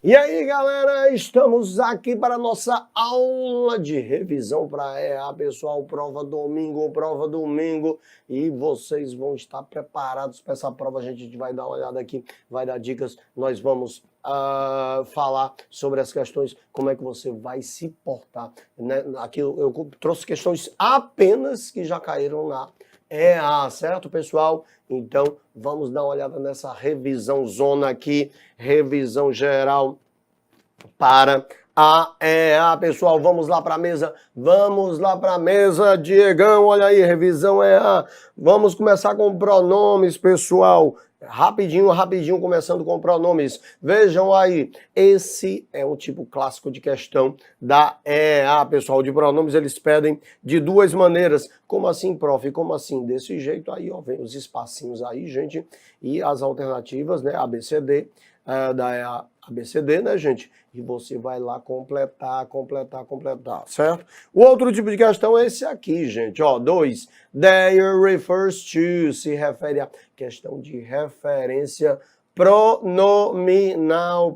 E aí, galera, estamos aqui para a nossa aula de revisão para EA, pessoal, prova domingo, e vocês vão estar preparados para essa prova. A gente vai dar uma olhada aqui, vai dar dicas, nós vamos falar sobre as questões, como é que você vai se portar, né? Aqui eu trouxe questões apenas que já caíram na EA, certo, pessoal? Então, vamos dar uma olhada nessa revisão zona aqui, revisão geral para a EA, pessoal. Vamos lá para a mesa, Diegão, olha aí, revisão EA. Vamos começar com pronomes, pessoal. Rapidinho, começando com pronomes. Vejam aí, esse é um tipo clássico de questão da EA, pessoal. De pronomes eles pedem de duas maneiras. Como assim, prof? Como assim? Desse jeito aí, ó, vem os espacinhos aí, gente, e as alternativas, né, ABCD, da EA, ABCD, né, gente? E você vai lá completar, certo? O outro tipo de questão é esse aqui, gente, ó, 2. There refers to, se refere a questão de referência pronominal.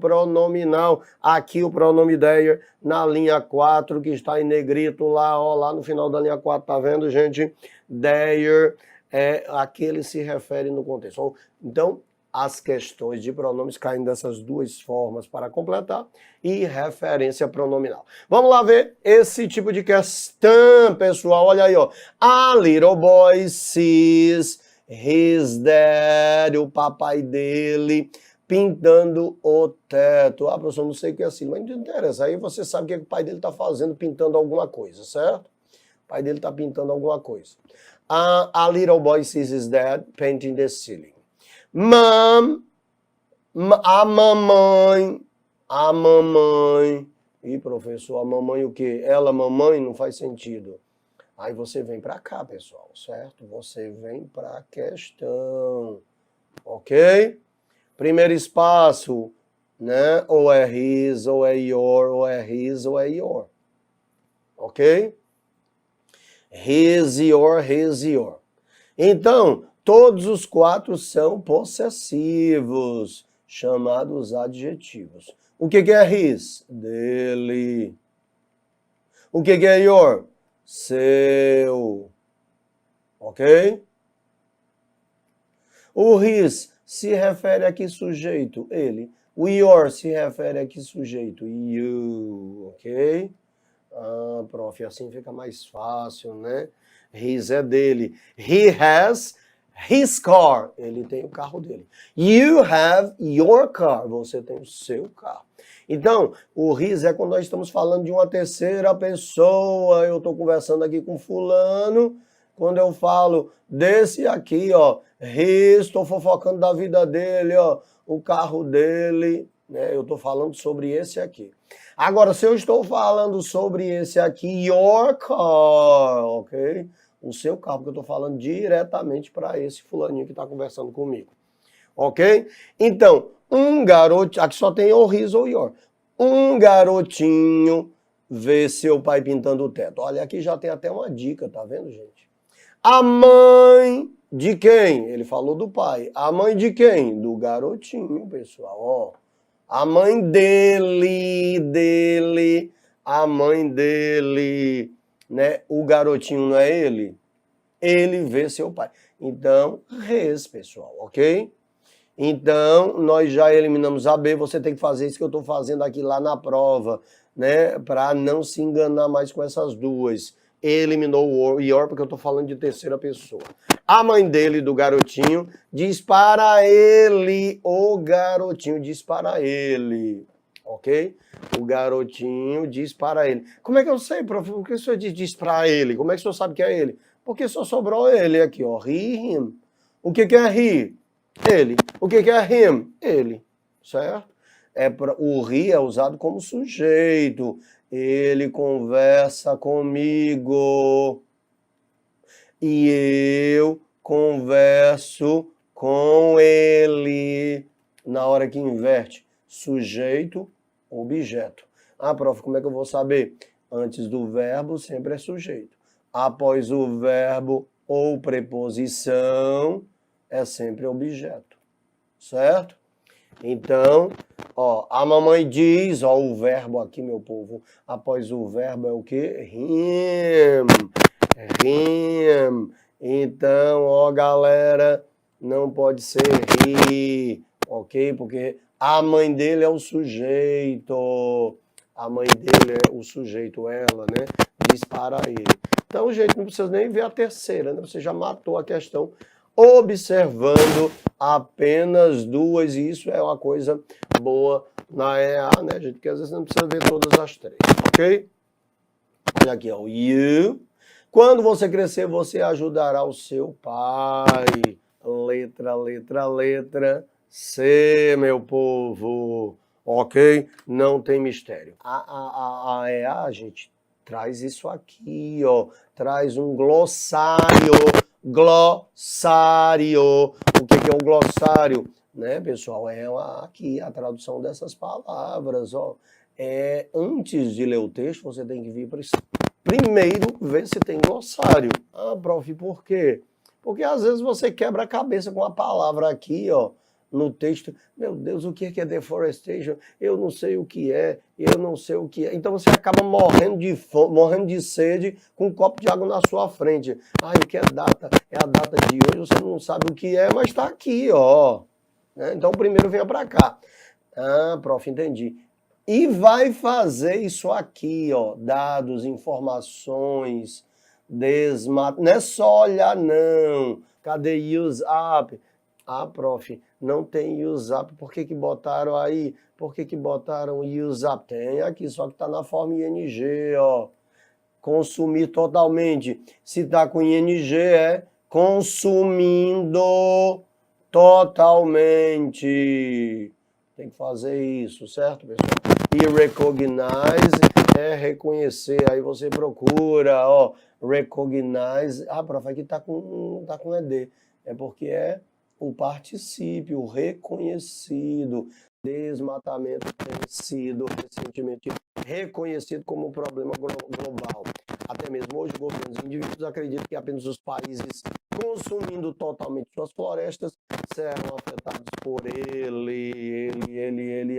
Aqui o pronome there na linha 4, que está em negrito lá, ó, lá no final da linha 4, tá vendo, gente? There é aquele se refere no contexto. Então, as questões de pronomes caem dessas duas formas para completar e referência pronominal. Vamos lá ver esse tipo de questão, pessoal. Olha aí, ó. A little boy sees his dad, o papai dele, pintando o teto. Ah, professor, não sei o que é assim, mas não interessa. Aí você sabe o que o pai dele está fazendo, pintando alguma coisa, certo? O pai dele está pintando alguma coisa. A little boy sees his dad painting the ceiling. A mamãe. Ih, professor, a mamãe o quê? Ela, mamãe, não faz sentido. Aí você vem para cá, pessoal, certo? Você vem para a questão, ok? Primeiro espaço, né? Ou é his, ou é your, ou é his, ou é your. Ok? His, your. Então, todos os quatro são possessivos, chamados adjetivos. O que é his? Dele. O que é your? Seu. Ok? O his se refere a que sujeito? Ele. O your se refere a que sujeito? You. Ok? Ah, prof, assim fica mais fácil, né? His é dele. He has his car. Ele tem o carro dele. You have your car. Você tem o seu carro. Então, o his é quando nós estamos falando de uma terceira pessoa. Eu estou conversando aqui com fulano. Quando eu falo desse aqui, ó, his, estou fofocando da vida dele, ó, o carro dele, né? Eu estou falando sobre esse aqui. Agora, se eu estou falando sobre esse aqui, your car, ok? O seu carro, porque eu estou falando diretamente para esse fulaninho que está conversando comigo, ok? Então, um garoto, aqui só tem ou his ou your. Um garotinho vê seu pai pintando o teto. Olha, aqui já tem até uma dica, tá vendo, gente? A mãe de quem? Ele falou do pai. A mãe de quem? Do garotinho, pessoal, ó. A mãe dele, a mãe dele, né? O garotinho não é ele? Ele vê seu pai. Então, res, pessoal, ok? Então, nós já eliminamos a B, você tem que fazer isso que eu estou fazendo aqui lá na prova, né? Para não se enganar mais com essas duas. Eliminou o your, porque eu estou falando de terceira pessoa. A mãe dele, do garotinho, diz para ele. O garotinho diz para ele. Ok? O garotinho diz para ele. Como é que eu sei, prof? Por que o senhor diz para ele? Como é que o senhor sabe que é ele? Porque só sobrou ele aqui, ó. He, him. O que é he? Ele. O que é him? Ele. Certo? O he é usado como sujeito. Ele conversa comigo. E eu converso com ele. Na hora que inverte, sujeito, objeto. Ah, prof, como é que eu vou saber? Antes do verbo sempre é sujeito. Após o verbo ou preposição é sempre objeto. Certo? Então, ó, a mamãe diz, ó, o verbo aqui, meu povo, após o verbo é o quê? Him. Him. Então, ó, galera, não pode ser he, ok? Porque a mãe dele é o sujeito. A mãe dele é o sujeito, ela, né? Diz para ele. Então, gente, não precisa nem ver a terceira, né? Você já matou a questão observando apenas duas, e isso é uma coisa boa na EA, né, gente? Porque às vezes não precisa ver todas as três, ok? Olha aqui, ó, you. Quando você crescer, você ajudará o seu pai. Letra, letra, letra. C, meu povo. Ok? Não tem mistério. A EA, gente, traz isso aqui, ó. Traz um glossário. Glossário. O que é um glossário? Né, pessoal? É aqui a tradução dessas palavras, ó. Antes de ler o texto, você tem que vir para primeiro ver se tem glossário. Ah, prof, por quê? Porque às vezes você quebra a cabeça com a palavra aqui, ó, no texto. Meu Deus, o que é deforestation? Eu não sei o que é, eu não sei o que é. Então você acaba morrendo de fome, morrendo de sede com um copo de água na sua frente. Ah, o que é data? É a data de hoje, você não sabe o que é, mas está aqui, ó. Então primeiro venha para cá. Ah, prof, entendi. E vai fazer isso aqui, ó, dados, informações, não é só olhar não. Cadê use up? Ah, prof, não tem use up. Por que que botaram aí? Por que que botaram use up? Tem aqui, só que tá na forma ing, ó. Consumir totalmente. Se tá com ing é consumindo totalmente. Tem que fazer isso, certo, pessoal? E recognize é reconhecer. Aí você procura, ó, recognize. Ah, prof, aqui tá com ED. É porque é o particípio reconhecido. Desmatamento tem sido recentemente reconhecido como um problema global. Até mesmo hoje, governos e indivíduos acreditam que apenas os países consumindo totalmente suas florestas serão afetados por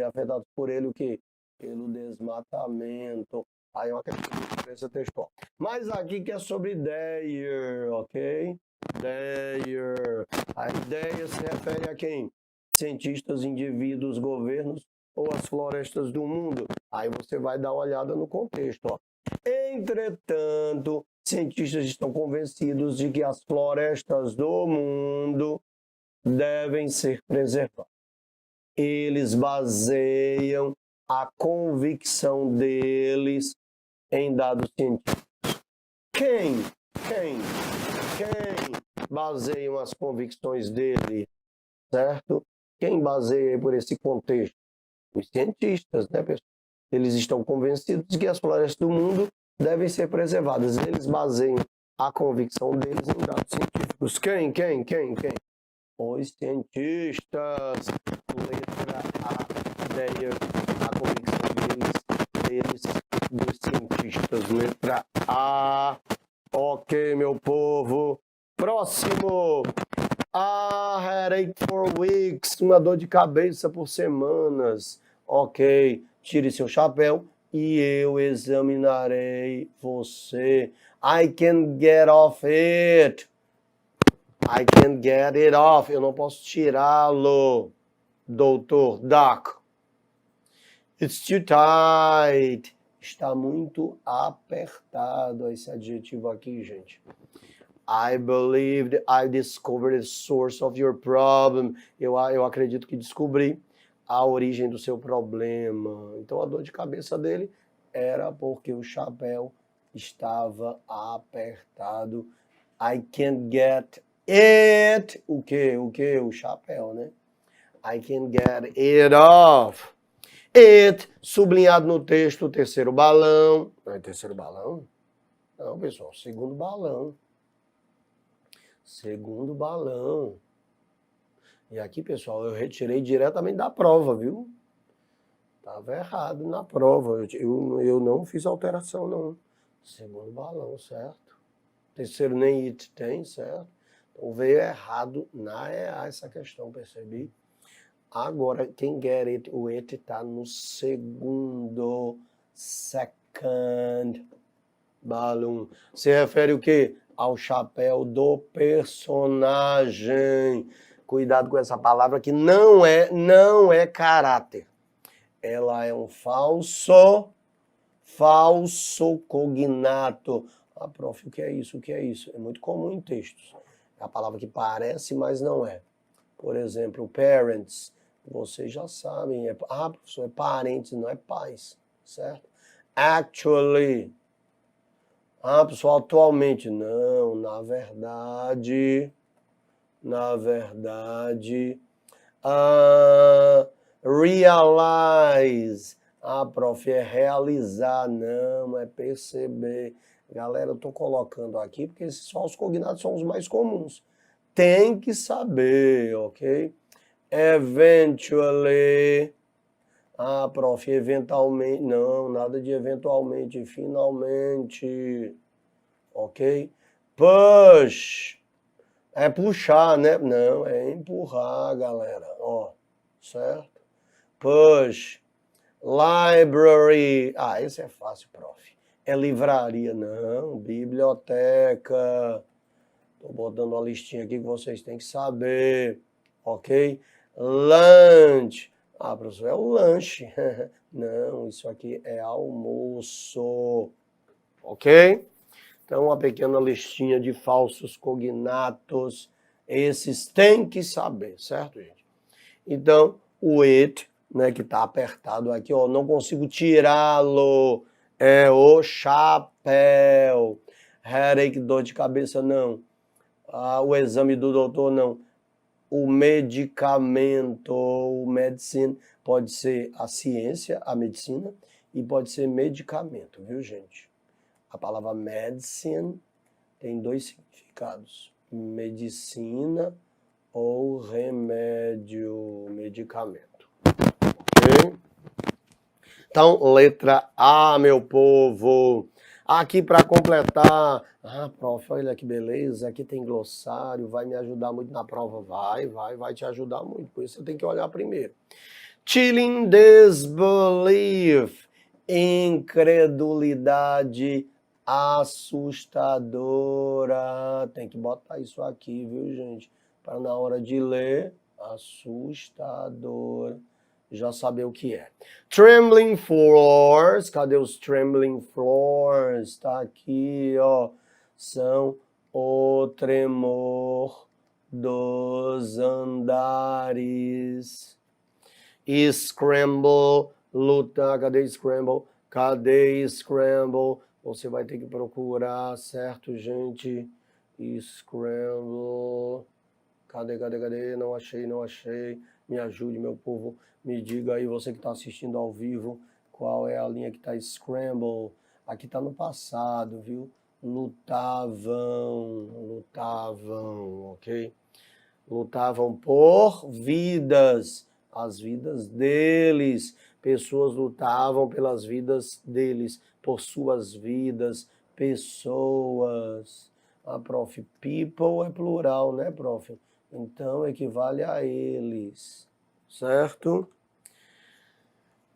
afetados por ele o quê? Pelo desmatamento. Aí é uma questão de diferença textual. Mas aqui que é sobre ideia, ok? Ideia. A ideia se refere a quem? Cientistas, indivíduos, governos ou as florestas do mundo. Aí você vai dar uma olhada no contexto, ó. Entretanto, cientistas estão convencidos de que as florestas do mundo devem ser preservadas. Eles baseiam a convicção deles em dados científicos. Quem baseiam as convicções dele, certo? Quem baseia por esse contexto? Os cientistas, né, pessoal? Eles estão convencidos de que as florestas do mundo devem ser preservadas. Eles baseiam a convicção deles em dados científicos. Quem? Os cientistas. Letra A, ideia, a convicção deles, dos cientistas. Letra A. Ok, meu povo. Próximo. Headache for weeks. Uma dor de cabeça por semanas. Ok, tire seu chapéu e eu examinarei você. I can get off it. I can get it off. Eu não posso tirá-lo, doutor, doc. It's too tight. Está muito apertado esse adjetivo aqui, gente. I believed I discovered the source of your problem. Eu acredito que descobri a origem do seu problema. Então a dor de cabeça dele era porque o chapéu estava apertado. I can't get it. O quê? O chapéu, né? I can't get it off. It, sublinhado no texto, o terceiro balão. Não é terceiro balão? Não, pessoal, segundo balão. Segundo balão. E aqui, pessoal, eu retirei diretamente da prova, viu? Estava errado na prova. Eu não fiz alteração, não. Segundo balão, certo? Terceiro nem it tem, certo? Então veio errado na EA essa questão, percebi? Agora, quem get it, o it tá no segundo, second balloon. Se refere o quê? Ao chapéu do personagem. Cuidado com essa palavra que não é caráter. Ela é um falso cognato. Ah, prof, o que é isso? O que é isso? É muito comum em textos. É a palavra que parece, mas não é. Por exemplo, parents. Vocês já sabem. Professor, é parentes, não é pais. Certo? Actually. Pessoal, atualmente. Não, na verdade. Realize. Prof, é realizar. Não, é perceber. Galera, eu tô colocando aqui porque esses falsos cognatos são os mais comuns. Tem que saber, ok? Eventually. Prof, eventualmente. Não, nada de eventualmente. Finalmente. Ok? Push. É puxar, né? Não, é empurrar, galera. Ó, certo? Push. Library. Esse é fácil, prof. É livraria. Não, biblioteca. Tô botando uma listinha aqui que vocês têm que saber. Ok? Lunch. Professor, é o lanche. Não, isso aqui é almoço. Ok? Então, uma pequena listinha de falsos cognatos. Esses tem que saber, certo, gente? Então, o it, né, que está apertado aqui, ó, não consigo tirá-lo. É o chapéu. Headache, dor de cabeça, não. O exame do doutor, não. O medicamento, o medicine, pode ser a ciência, a medicina, e pode ser medicamento, viu, gente? A palavra medicine tem dois significados: medicina ou remédio, medicamento. Ok? Então, letra A, meu povo. Aqui para completar. Prof, olha que beleza, aqui tem glossário, vai me ajudar muito na prova. Vai te ajudar muito, por isso você tem que olhar primeiro. Chilling disbelief, incredulidade assustadora. Tem que botar isso aqui, viu, gente? Para na hora de ler, assustadora, já saber o que é. Trembling floors, cadê os trembling floors? Tá aqui, ó. São o tremor dos andares. Scramble, lutar, cadê scramble? Você vai ter que procurar, certo, gente? Scramble, cadê? Não achei. Me ajude, meu povo. Me diga aí, você que está assistindo ao vivo, qual é a linha que está scramble. Aqui está no passado, viu? Lutavam, ok? Lutavam por vidas, as vidas deles. Pessoas lutavam pelas vidas deles, por suas vidas, pessoas. Prof, people é plural, né, prof? Então, equivale a eles, certo?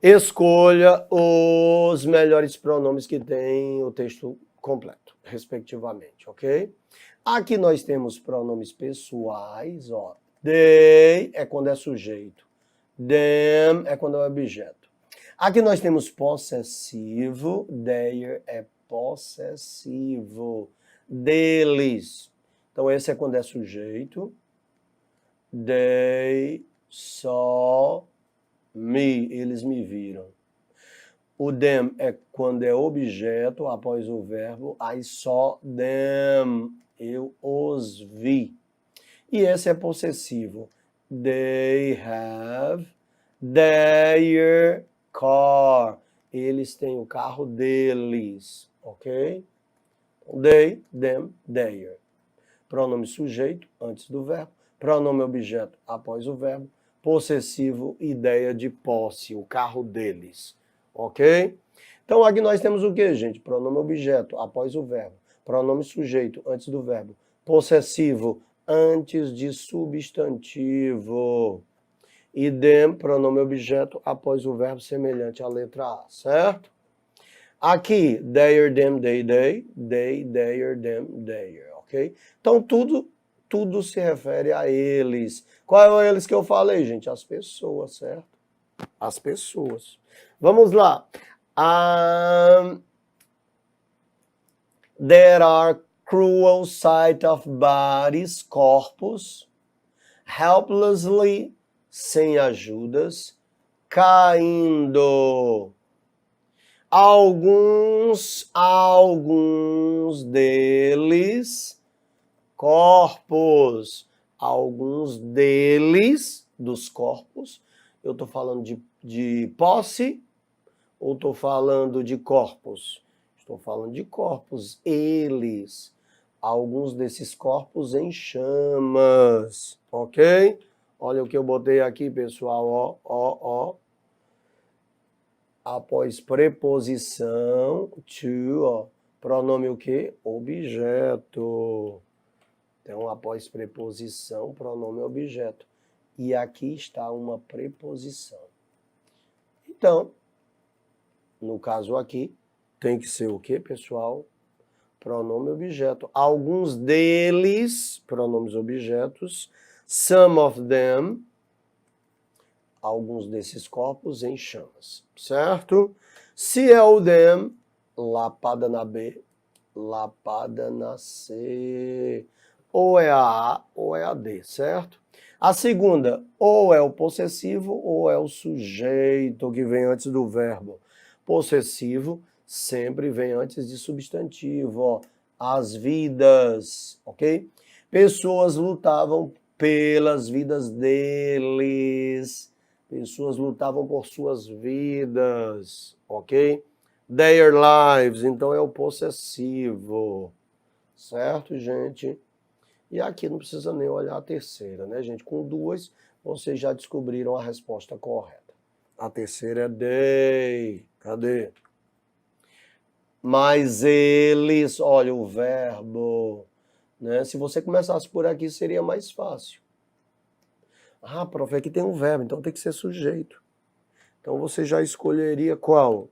Escolha os melhores pronomes que tem o texto completo, respectivamente, ok? Aqui nós temos pronomes pessoais, ó. They é quando é sujeito. Them é quando é objeto. Aqui nós temos possessivo. Their é possessivo. Deles. Então esse é quando é sujeito. They saw me. Eles me viram. O them é quando é objeto após o verbo. I saw them. Eu os vi. E esse é possessivo. They have their car. Eles têm o carro deles, ok? They, them, their. Pronome sujeito antes do verbo. Pronome objeto após o verbo. Possessivo, ideia de posse, o carro deles, ok? Então aqui nós temos o que, gente? Pronome objeto após o verbo. Pronome sujeito antes do verbo. Possessivo antes de substantivo. e them, pronome objeto, após o verbo semelhante à letra A, certo? Aqui, their, them, they, their, them, their, ok? Então, tudo se refere a eles. Qual é eles que eu falei, gente? As pessoas, certo? As pessoas. Vamos lá. There are cruel sight of bodies, corpos, helplessly, sem ajudas, caindo. Alguns deles, corpos, alguns deles, dos corpos, eu estou falando de posse ou estou falando de corpos? Estou falando de corpos, eles, alguns desses corpos em chamas, ok? Olha o que eu botei aqui, pessoal, ó. Após preposição, to, ó, pronome o quê? Objeto. Então, após preposição, pronome objeto. E aqui está uma preposição. Então, no caso aqui, tem que ser o quê, pessoal? Pronome objeto. Alguns deles, pronomes objetos, some of them, alguns desses corpos em chamas, certo? Se é o them, lapada na B, lapada na C. Ou é a A ou é a D, certo? A segunda, ou é o possessivo ou é o sujeito que vem antes do verbo. Possessivo sempre vem antes de substantivo, ó. As vidas, ok? Pessoas lutavam pelas vidas deles. Pessoas lutavam por suas vidas, ok? Their lives, então é o possessivo, certo, gente? E aqui não precisa nem olhar a terceira, né, gente? Com duas, vocês já descobriram a resposta correta. A terceira é they. Cadê? Mas eles, olha o verbo, né? Se você começasse por aqui, seria mais fácil. Ah, prof, aqui tem um verbo, então tem que ser sujeito. Então você já escolheria qual?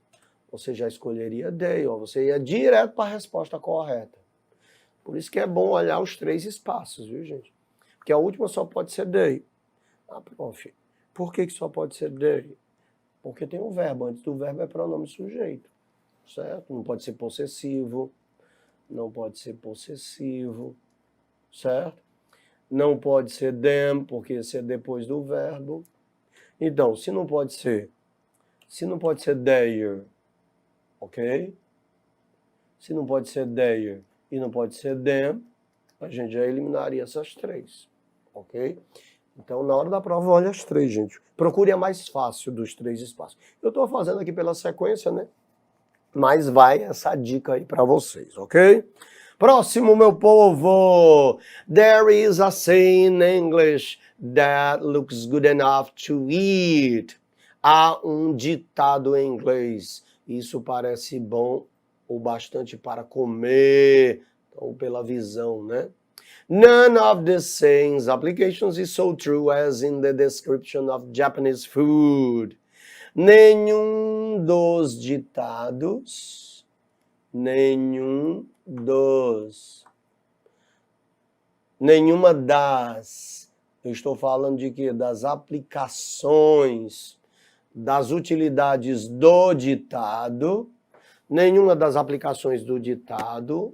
Você já escolheria they, ó. Você ia direto para a resposta correta. Por isso que é bom olhar os três espaços, viu, gente? Porque a última só pode ser they. Ah, prof, por que só pode ser they? Porque tem um verbo. Antes do verbo é pronome sujeito, certo? Não pode ser possessivo. Não pode ser possessivo, certo? Não pode ser them, porque esse é depois do verbo. Então, se não pode ser their, ok? Se não pode ser their e não pode ser them, a gente já eliminaria essas três, ok? Então, na hora da prova, olha as três, gente. Procure a mais fácil dos três espaços. Eu estou fazendo aqui pela sequência, né? Mas vai essa dica aí para vocês, ok? Próximo, meu povo. There is a saying in English that looks good enough to eat. Há um ditado em inglês. Isso parece bom o bastante para comer. Então, pela visão, né? None of the sayings applications is so true as in the description of Japanese food. Nenhuma das, eu estou falando de quê? Das aplicações, das utilidades do ditado, nenhuma das aplicações do ditado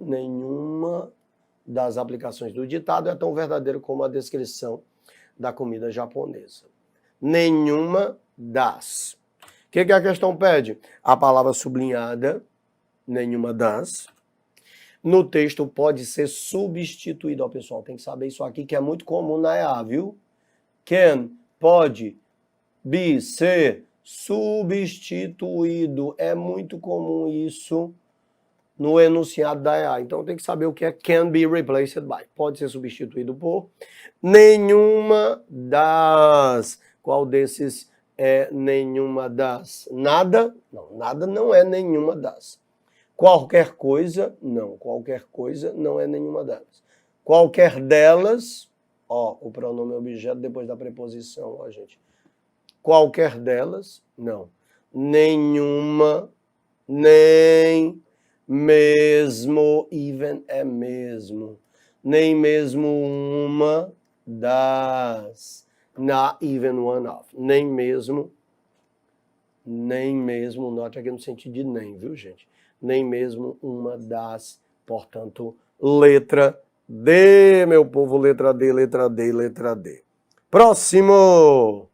é tão verdadeira como a descrição da comida japonesa. Nenhuma das. O que a questão pede? A palavra sublinhada, nenhuma das. No texto pode ser substituído. Ó, pessoal, tem que saber isso aqui, que é muito comum na EA, viu? Can, pode, be, ser substituído. É muito comum isso no enunciado da EA. Então tem que saber o que é can be replaced by. Pode ser substituído por nenhuma das. Qual desses é nenhuma das? Nada? Não, nada não é nenhuma das. Qualquer coisa? Não, qualquer coisa não é nenhuma delas. Qualquer delas, ó, o pronome objeto depois da preposição, ó, gente. Qualquer delas? Não. Nenhuma, nem mesmo, even é mesmo, nem mesmo uma das, not even one of, nem mesmo, not aqui no sentido de nem, viu gente? Nem mesmo uma das, portanto, letra D, meu povo, letra D, letra D, letra D. Próximo!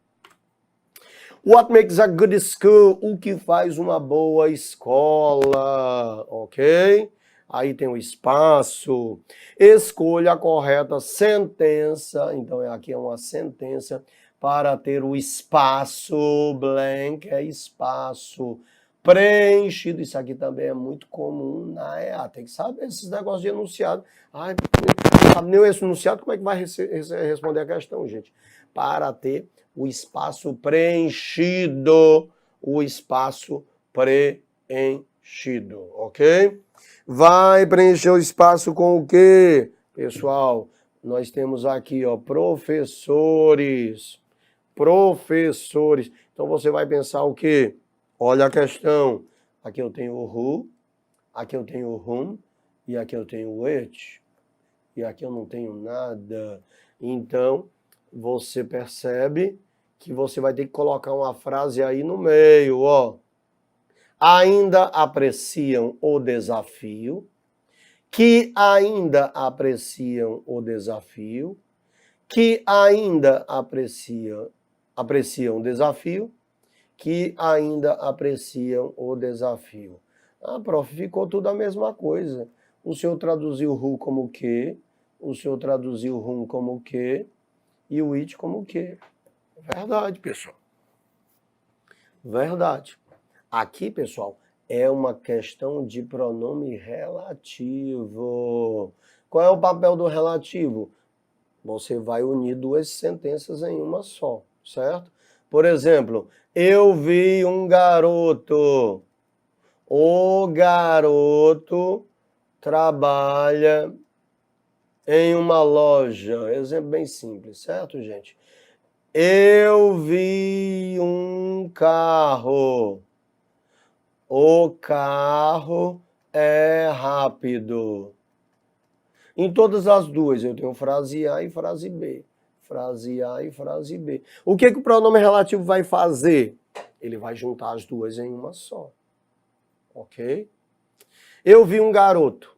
What makes a good school? O que faz uma boa escola, ok? Aí tem o espaço. Escolha a correta sentença. Então, aqui é uma sentença para ter o espaço. Blank é espaço. Preenchido. Isso aqui também é muito comum na EA. Tem que saber esses negócios de enunciado. Ai, não sabe nem esse enunciado, como é que vai responder a questão, gente? Para ter o espaço preenchido, ok? Vai preencher o espaço com o quê? Pessoal, nós temos aqui, ó, professores. Então você vai pensar o quê? Olha a questão. Aqui eu tenho o who, aqui eu tenho o whom, e aqui eu tenho o which. E aqui eu não tenho nada. Então, você percebe que você vai ter que colocar uma frase aí no meio, ó. Ainda apreciam o desafio, que ainda apreciam o desafio, que ainda apreciam o desafio, que ainda apreciam o desafio. Ah, prof, ficou tudo a mesma coisa. O senhor traduziu who como que, o senhor traduziu whom como que, e o it como que. Verdade, pessoal. Verdade. Aqui, pessoal, é uma questão de pronome relativo. Qual é o papel do relativo? Você vai unir duas sentenças em uma só, certo? Por exemplo, eu vi um garoto. O garoto trabalha em uma loja. Exemplo bem simples, certo, gente? Eu vi um carro. O carro é rápido. Em todas as duas eu tenho frase A e frase B. Frase A e frase B. O que o pronome relativo vai fazer? Ele vai juntar as duas em uma só. Ok? Eu vi um garoto.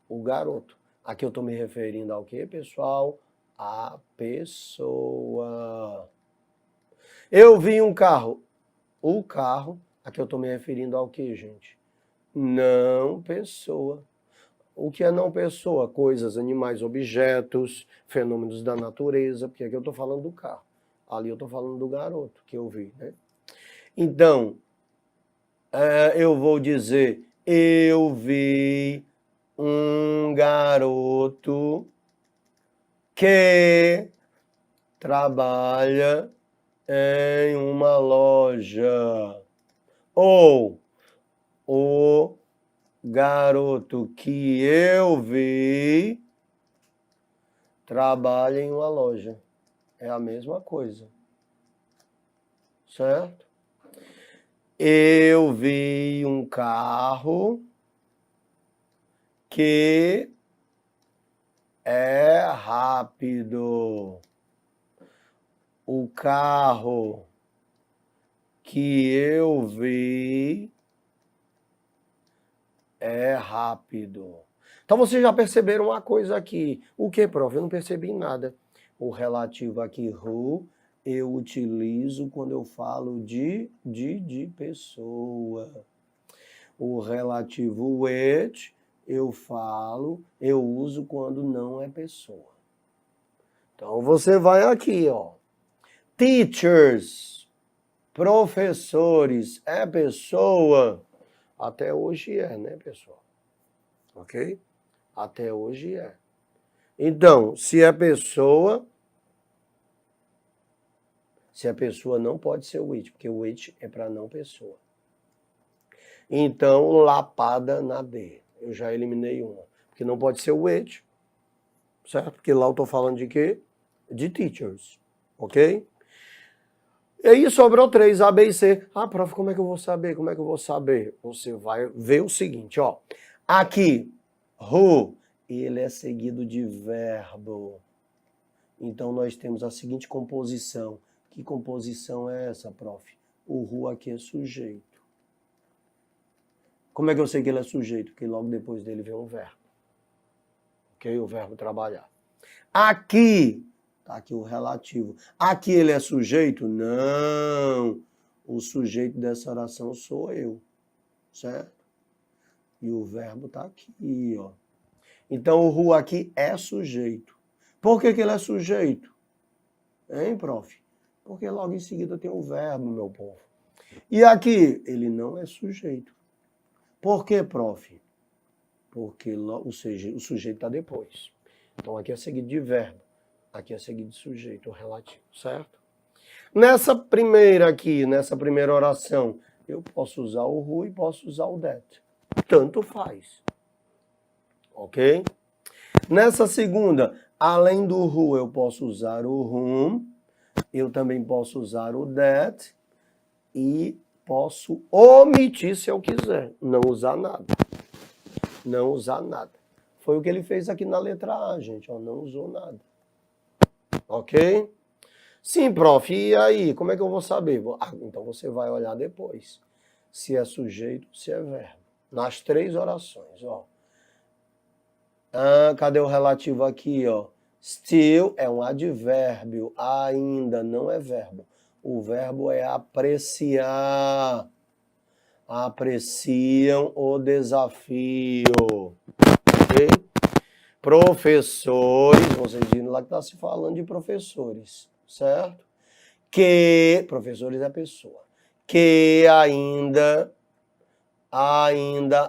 O garoto. Aqui eu estou me referindo ao quê, pessoal? A pessoa. Eu vi um carro. O carro. Aqui eu estou me referindo ao quê, gente? Não pessoa. O que é não pessoa? Coisas, animais, objetos, fenômenos da natureza. Porque aqui eu estou falando do carro. Ali eu estou falando do garoto que eu vi, né? Então, eu vou dizer, eu vi um garoto que trabalha em uma loja. Ou o garoto que eu vi trabalha em uma loja. É a mesma coisa. Certo? Eu vi um carro que é rápido. O carro que eu vi é rápido. Então vocês já perceberam uma coisa aqui. O que, prof? Eu não percebi nada. O relativo aqui, who, eu utilizo quando eu falo de pessoa. O relativo which, eu uso quando não é pessoa. Então você vai aqui, ó. Teachers, professores, é pessoa? Até hoje é, né, pessoal? Ok? Até hoje é. Então, se é pessoa não pode ser o which, porque o which é para não pessoa. Então, lapada na D. Eu já eliminei uma. Porque não pode ser o which, certo? Porque lá eu estou falando de quê? De teachers, ok? E aí sobrou 3, A, B e C. Ah, prof, como é que eu vou saber? Como é que eu vou saber? Você vai ver o seguinte, ó. Aqui, who, ele é seguido de verbo. Então, nós temos a seguinte composição. Que composição é essa, prof? O who aqui é sujeito. Como é que eu sei que ele é sujeito? Porque logo depois dele vem um verbo. Ok? O verbo trabalhar. Aqui, tá aqui o relativo. Aqui ele é sujeito? Não. O sujeito dessa oração sou eu. Certo? E o verbo tá aqui, ó. Então, o who aqui é sujeito. Por que ele é sujeito? Hein, prof? Porque logo em seguida tem o verbo, meu povo. E aqui, ele não é sujeito. Por que, prof? Porque o sujeito está depois. Então, aqui é seguido de verbo. Aqui é seguido de sujeito, o relativo, certo? Nessa primeira oração, eu posso usar o who e posso usar o that. Tanto faz. Ok? Nessa segunda, além do who, eu posso usar o whom, eu também posso usar o that e posso omitir se eu quiser, não usar nada. Não usar nada. Foi o que ele fez aqui na letra A, gente, ó, não usou nada. Ok? Sim, prof, e aí, como é que eu vou saber? Então você vai olhar depois, se é sujeito, se é verbo. Nas 3 orações, ó. Cadê o relativo aqui, ó? Still é um advérbio, ainda não é verbo. O verbo é apreciar. Apreciam o desafio. Ok? Professores, vocês viram lá que está se falando de professores, certo? Que, professores é pessoa, que ainda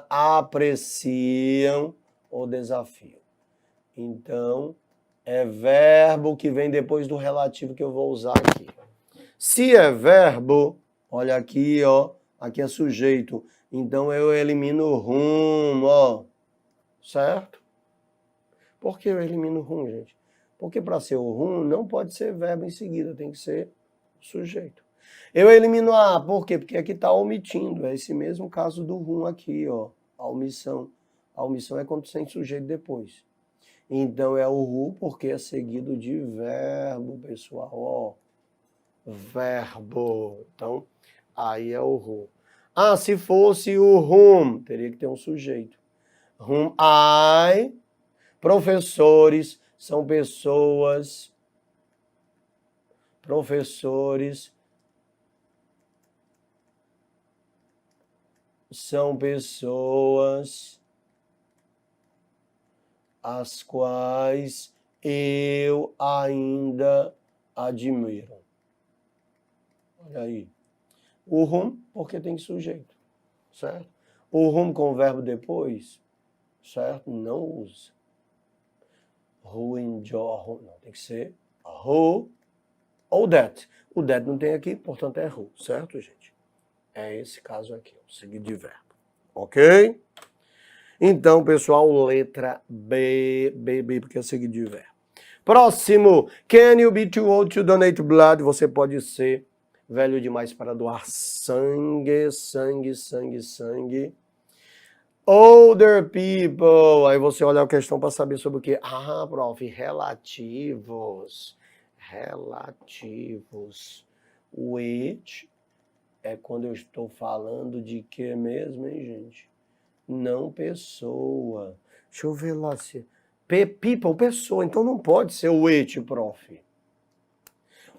apreciam o desafio. Então, é verbo que vem depois do relativo que eu vou usar aqui. Se é verbo, olha aqui, ó, aqui é sujeito. Então, eu elimino o whom, ó, certo? Por que eu elimino o whom, gente? Porque para ser o whom não pode ser verbo em seguida, tem que ser sujeito. Eu elimino a, por quê? Porque aqui está omitindo, é esse mesmo caso do whom aqui, ó, a omissão. A omissão é quando tem sujeito depois. Então é o who porque é seguido de verbo, pessoal, ó. Verbo. Então, aí é o who. Ah, se fosse o whom, teria que ter um sujeito. Whom I, professores são pessoas, as quais eu ainda admiro. Olha aí. O whom, porque tem sujeito, certo? O whom com o verbo depois, certo? Não usa. Who enjoy, não, tem que ser who ou that. O that não tem aqui, portanto é who, certo, gente? É esse caso aqui, seguido de verbo. Ok? Então, pessoal, letra B, porque é seguido de verbo. Próximo. Can you be too old to donate blood? Você pode ser velho demais para doar sangue. Older people. Aí você olha a questão para saber sobre o quê? Ah, prof, relativos. Which é quando eu estou falando de que mesmo, hein, gente? Não pessoa. Deixa eu ver lá se... People, pessoa. Então não pode ser which, prof.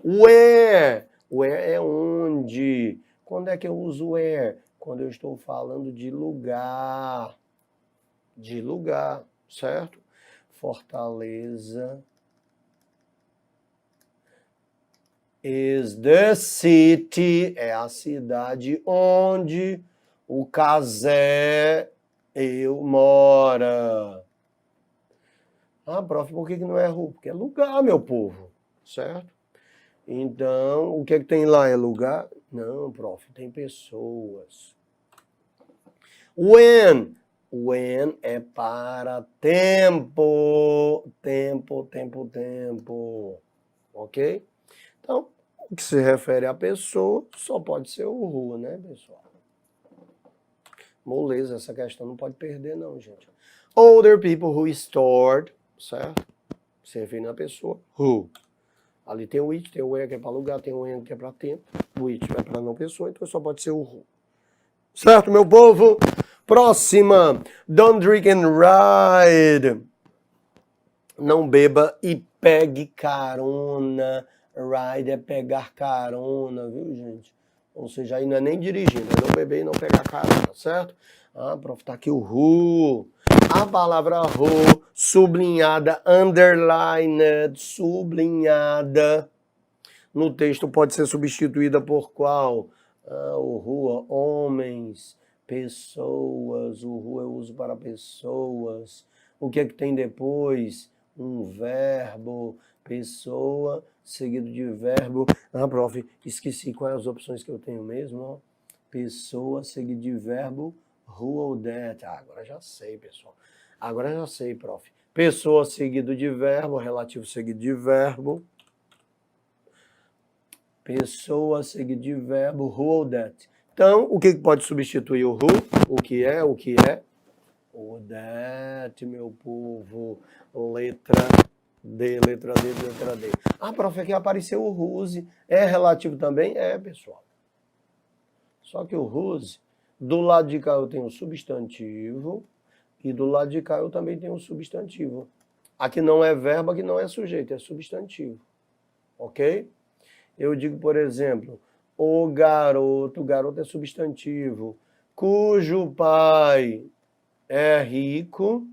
Where. Where é onde. Quando é que eu uso where? Quando eu estou falando de lugar. De lugar, certo? Fortaleza is the city. É a cidade onde o Casé eu mora. Ah, prof, por que não é rua? Porque é lugar, meu povo, certo? Então, o que é que tem lá? É lugar? Não, prof, tem pessoas. When é para tempo. Ok? Então, O que se refere à pessoa só pode ser o who, né, pessoal? Moleza, essa questão não pode perder não, gente. Older people who stored, certo? Se refere à pessoa, who. Ali tem o it, tem o where que é para lugar, tem o when que é para tempo, o it é para não pessoa, então só pode ser o who. Certo, meu povo? Próxima. Don't drink and ride. Não beba e pegue carona. Ride é pegar carona, viu, gente? Ou seja, aí não é nem dirigindo, é não beber e não pegar carona, certo? Ah, prof, tá aqui o who. A palavra who, sublinhada, underlined, sublinhada, no texto pode ser substituída por qual? O who, homens, pessoas, o who eu uso para pessoas. O que é que tem depois? Um verbo, pessoa, seguido de verbo. Ah, prof, esqueci quais as opções que eu tenho mesmo, ó. Pessoa, seguido de verbo, who ou that. Ah, agora já sei, pessoal. Agora já sei, prof. Pessoa, seguido de verbo, relativo, seguido de verbo. Pessoa, seguido de verbo, who ou that. Então, o que pode substituir o who? O que é? O O that, meu povo. Letra D, letra D, letra D. Ah, prof, aqui apareceu o whose. É relativo também? É, pessoal. Só que o whose, do lado de cá eu tenho o substantivo e do lado de cá eu também tenho o substantivo. Aqui não é verbo, aqui não é sujeito, é substantivo. Ok? Eu digo, por exemplo, o garoto é substantivo, cujo pai é rico,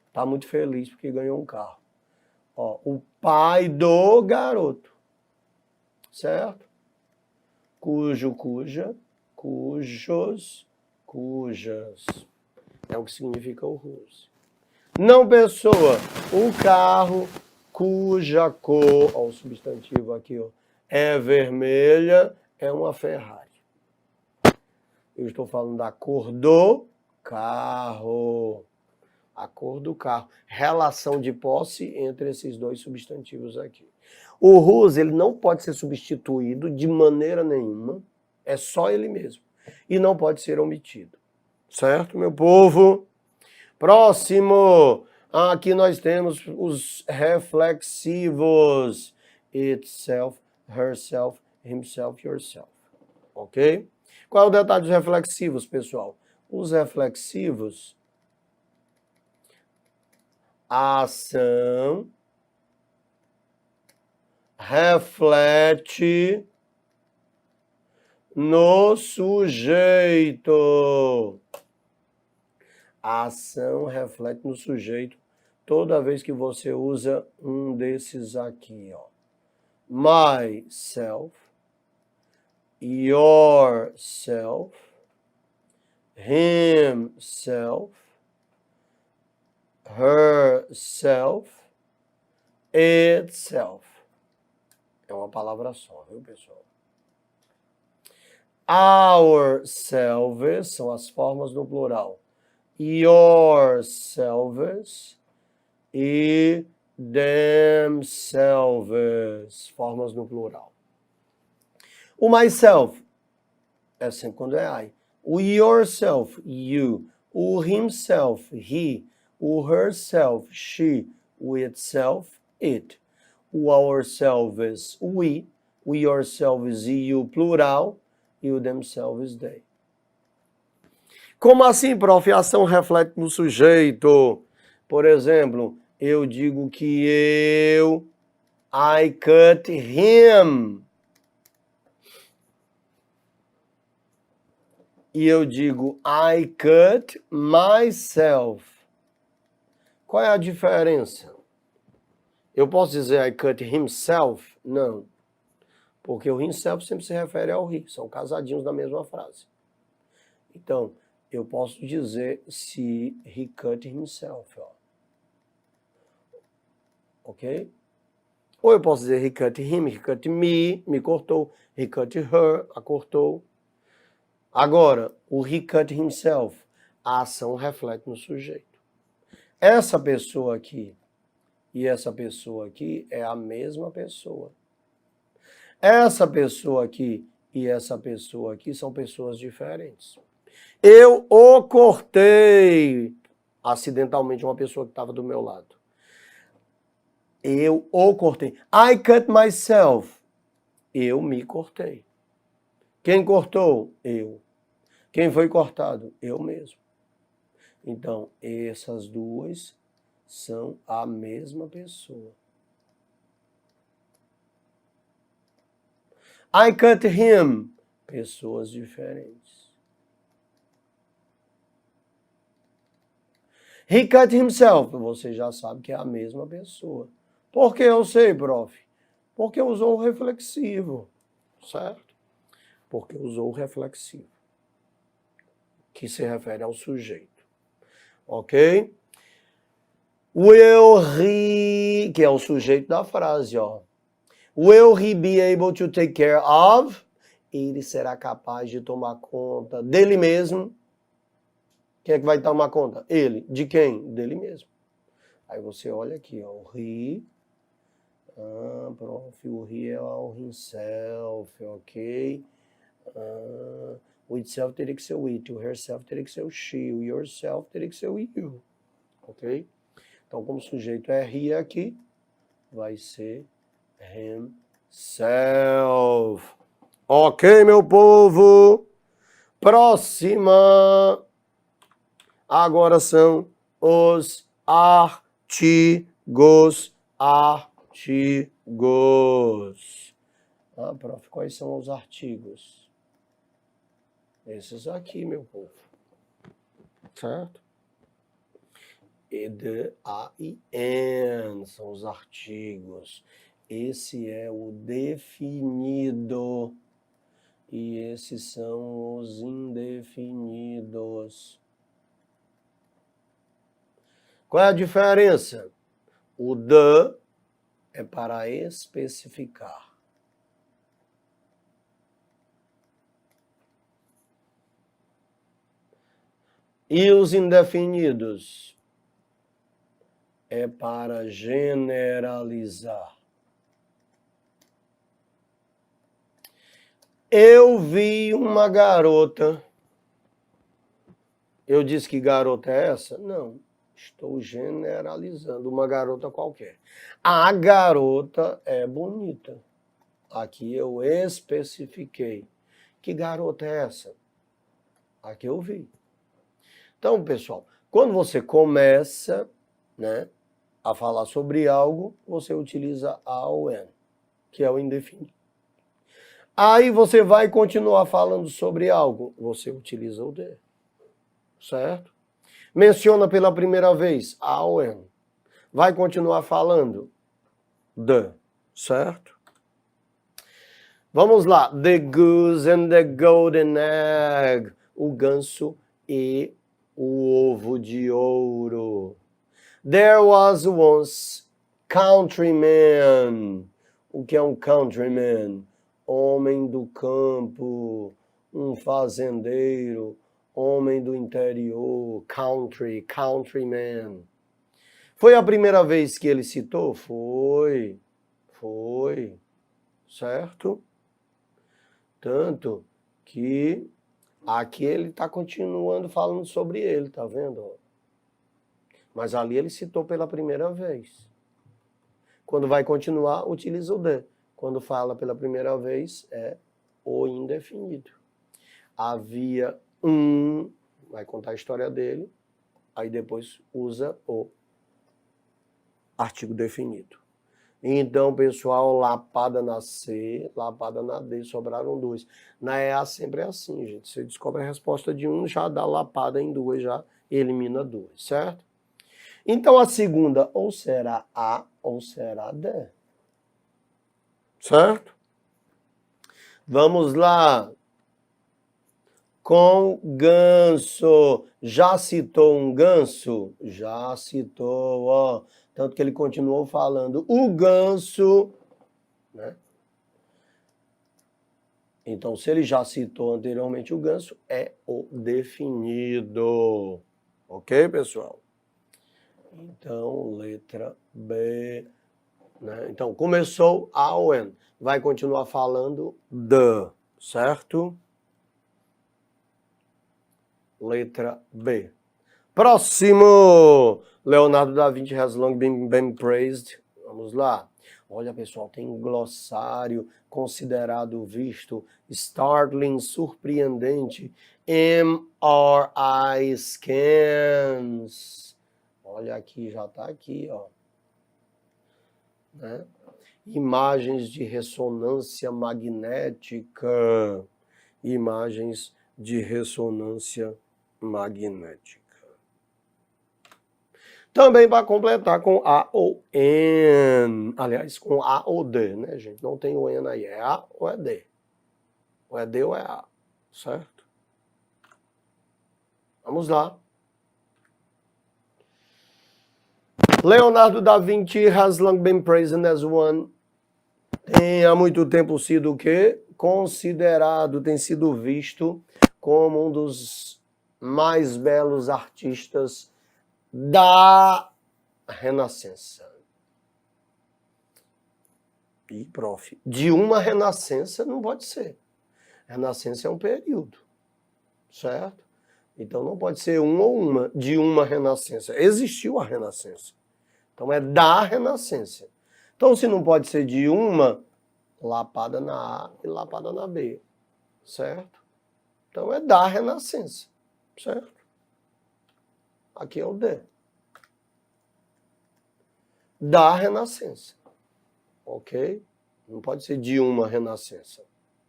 está muito feliz porque ganhou um carro. Ó, o pai do garoto, certo? Cujo, cuja, cujos, cujas. É o que significa o whose. Não pessoa, o carro cuja cor, ó, o substantivo aqui, ó, é vermelha, é uma Ferrari. Eu estou falando da cor do carro. A cor do carro. Relação de posse entre esses dois substantivos aqui. O whose, ele não pode ser substituído de maneira nenhuma. É só ele mesmo. E não pode ser omitido. Certo, meu povo? Próximo. Aqui nós temos os reflexivos. Itself, herself, himself, yourself. Ok? Qual é o detalhe dos reflexivos, pessoal? Os reflexivos, a ação reflete no sujeito. A ação reflete no sujeito toda vez que você usa um desses aqui, ó. Myself, yourself, himself, herself, itself. É uma palavra só, viu, pessoal? Ourselves são as formas no plural. Yourselves e themselves, formas no plural. O myself é sempre quando é I. O yourself, you. O himself, he. O herself, she. O itself, it. O ourselves, we. O yourselves e you, plural. E o themselves, they. Como assim, prof? A ação reflete no sujeito. Por exemplo, eu digo que I cut him. E eu digo I cut myself. Qual é a diferença? Eu posso dizer I cut himself? Não. Porque o himself sempre se refere ao he. São casadinhos da mesma frase. Então, eu posso dizer se he cut himself, ó. Ok? Ou eu posso dizer he cut him, he cut me cortou, he cut her, a cortou. Agora, o he cut himself, a ação reflete no sujeito. Essa pessoa aqui e essa pessoa aqui é a mesma pessoa. Essa pessoa aqui e essa pessoa aqui são pessoas diferentes. Eu o cortei acidentalmente uma pessoa que estava do meu lado. Eu o cortei. I cut myself. Eu me cortei. Quem cortou? Eu. Quem foi cortado? Eu mesmo. Então, essas duas são a mesma pessoa. I cut him. Pessoas diferentes. He cut himself. Você já sabe que é a mesma pessoa. Por que eu sei, prof? Porque usou o reflexivo, certo? Porque usou o reflexivo, que se refere ao sujeito, ok? Will he, que é o sujeito da frase, ó. Will he be able to take care of? Ele será capaz de tomar conta dele mesmo. Quem é que vai tomar conta? Ele. De quem? Dele mesmo. Aí você olha aqui, ó, o he. Prof, o he é o himself, ok? O itself teria que ser o it, o herself teria que ser o she, o yourself teria que ser o you, ok? Então, como o sujeito é he aqui, vai ser himself. Ok, meu povo? Próxima. Agora são os artigos. Prof, quais são os artigos? Esses aqui, meu povo. Certo? E, the, a e an são os artigos. Esse é o definido. E esses são os indefinidos. Qual é a diferença? O the é para especificar. E os indefinidos é para generalizar. Eu vi uma garota. Eu disse que garota é essa? Não. Estou generalizando uma garota qualquer. A garota é bonita. Aqui eu especifiquei. Que garota é essa? Aqui eu vi. Então, pessoal, quando você começa, né, a falar sobre algo, você utiliza a ou an, que é o indefinido. Aí você vai continuar falando sobre algo, você utiliza o the, certo? Menciona pela primeira vez, a ou an. Vai continuar falando, the, certo? Vamos lá. The goose and the golden egg. O ganso e o ovo de ouro. There was once countryman. O que é um countryman? Homem do campo, um fazendeiro, homem do interior, countryman. Foi a primeira vez que ele citou? Foi, certo? Tanto que aqui ele está continuando falando sobre ele, tá vendo? Mas ali ele citou pela primeira vez. Quando vai continuar, utiliza o the. Quando fala pela primeira vez, é o indefinido. Havia um, vai contar a história dele, aí depois usa o artigo definido. Então, pessoal, lapada na C, lapada na D, sobraram duas. Na EA sempre é assim, gente. Você descobre a resposta de um, já dá lapada em duas, já elimina duas, certo? Então, a segunda ou será A ou será D. Certo? Vamos lá. Com ganso. Já citou um ganso? Já citou, ó. Tanto que ele continuou falando. O ganso, né? Então, se ele já citou anteriormente o ganso, é o definido. Ok, pessoal? Então, letra B. né? Então, começou A-O-N. Vai continuar falando the, certo? Letra B. Próximo! Leonardo da Vinci has long been praised. Vamos lá. Olha, pessoal, tem um glossário considerado visto, startling, surpreendente, MRI scans. Olha aqui, já está aqui, ó. Né? Imagens de ressonância magnética. Imagens de ressonância magnética. Também para completar com A ou N. Aliás, com A ou D, né, gente? Não tem o N aí. É A ou é D? Ou é D ou é A, certo? Vamos lá. Leonardo da Vinci has long been praised as one. Tem há muito tempo sido o quê? Considerado, tem sido visto como um dos mais belos artistas da Renascença. E, prof, de uma renascença não pode ser. Renascença é um período, certo? Então não pode ser um ou uma, de uma renascença. Existiu a renascença. Então é da renascença. Então se não pode ser de uma, lapada na A e lapada na B, certo? Então é da renascença, certo? Aqui é o D. Da renascença, ok? Não pode ser de uma renascença.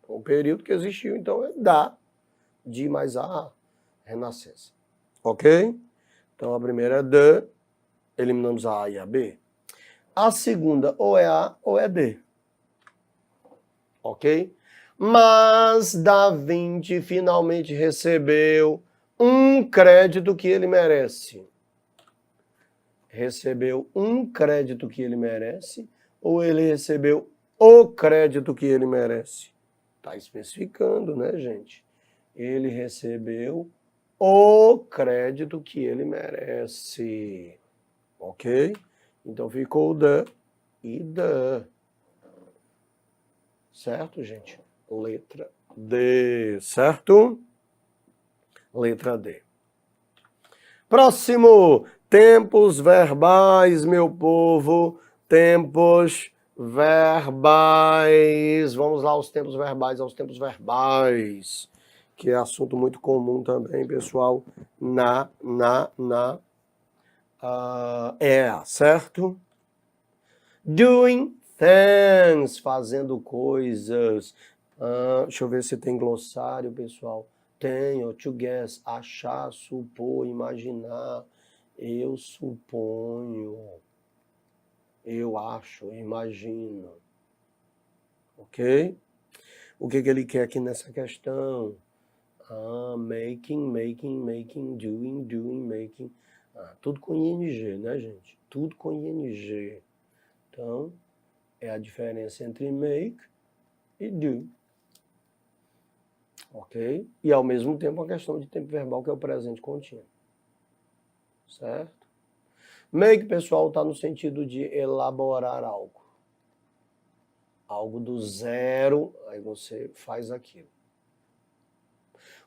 Um período que existiu, então é da, de mais a renascença, ok? Então a primeira é D, eliminamos a A e a B. A segunda ou é A ou é D, ok? Mas Da Vinci finalmente recebeu um crédito que ele merece. Recebeu um crédito que ele merece ou ele recebeu o crédito que ele merece? Está especificando, né, gente? Ele recebeu o crédito que ele merece. Ok? Então ficou the e the. Certo, gente? Letra D, certo? Letra D. Próximo, tempos verbais, meu povo. Tempos verbais. Vamos lá aos tempos verbais, que é assunto muito comum também, pessoal, certo? Doing things, fazendo coisas. Deixa eu ver se tem glossário, pessoal. Tem, to guess, achar, supor, imaginar. Eu suponho. Eu acho, imagino. Ok? O que ele quer aqui nessa questão? Making, doing, making. Tudo com ING, né, gente? Tudo com ING. Então, é a diferença entre make e do. Ok? E ao mesmo tempo a questão de tempo verbal, que é o presente contínuo. Certo? Make, pessoal, está no sentido de elaborar algo. Algo do zero, aí você faz aquilo.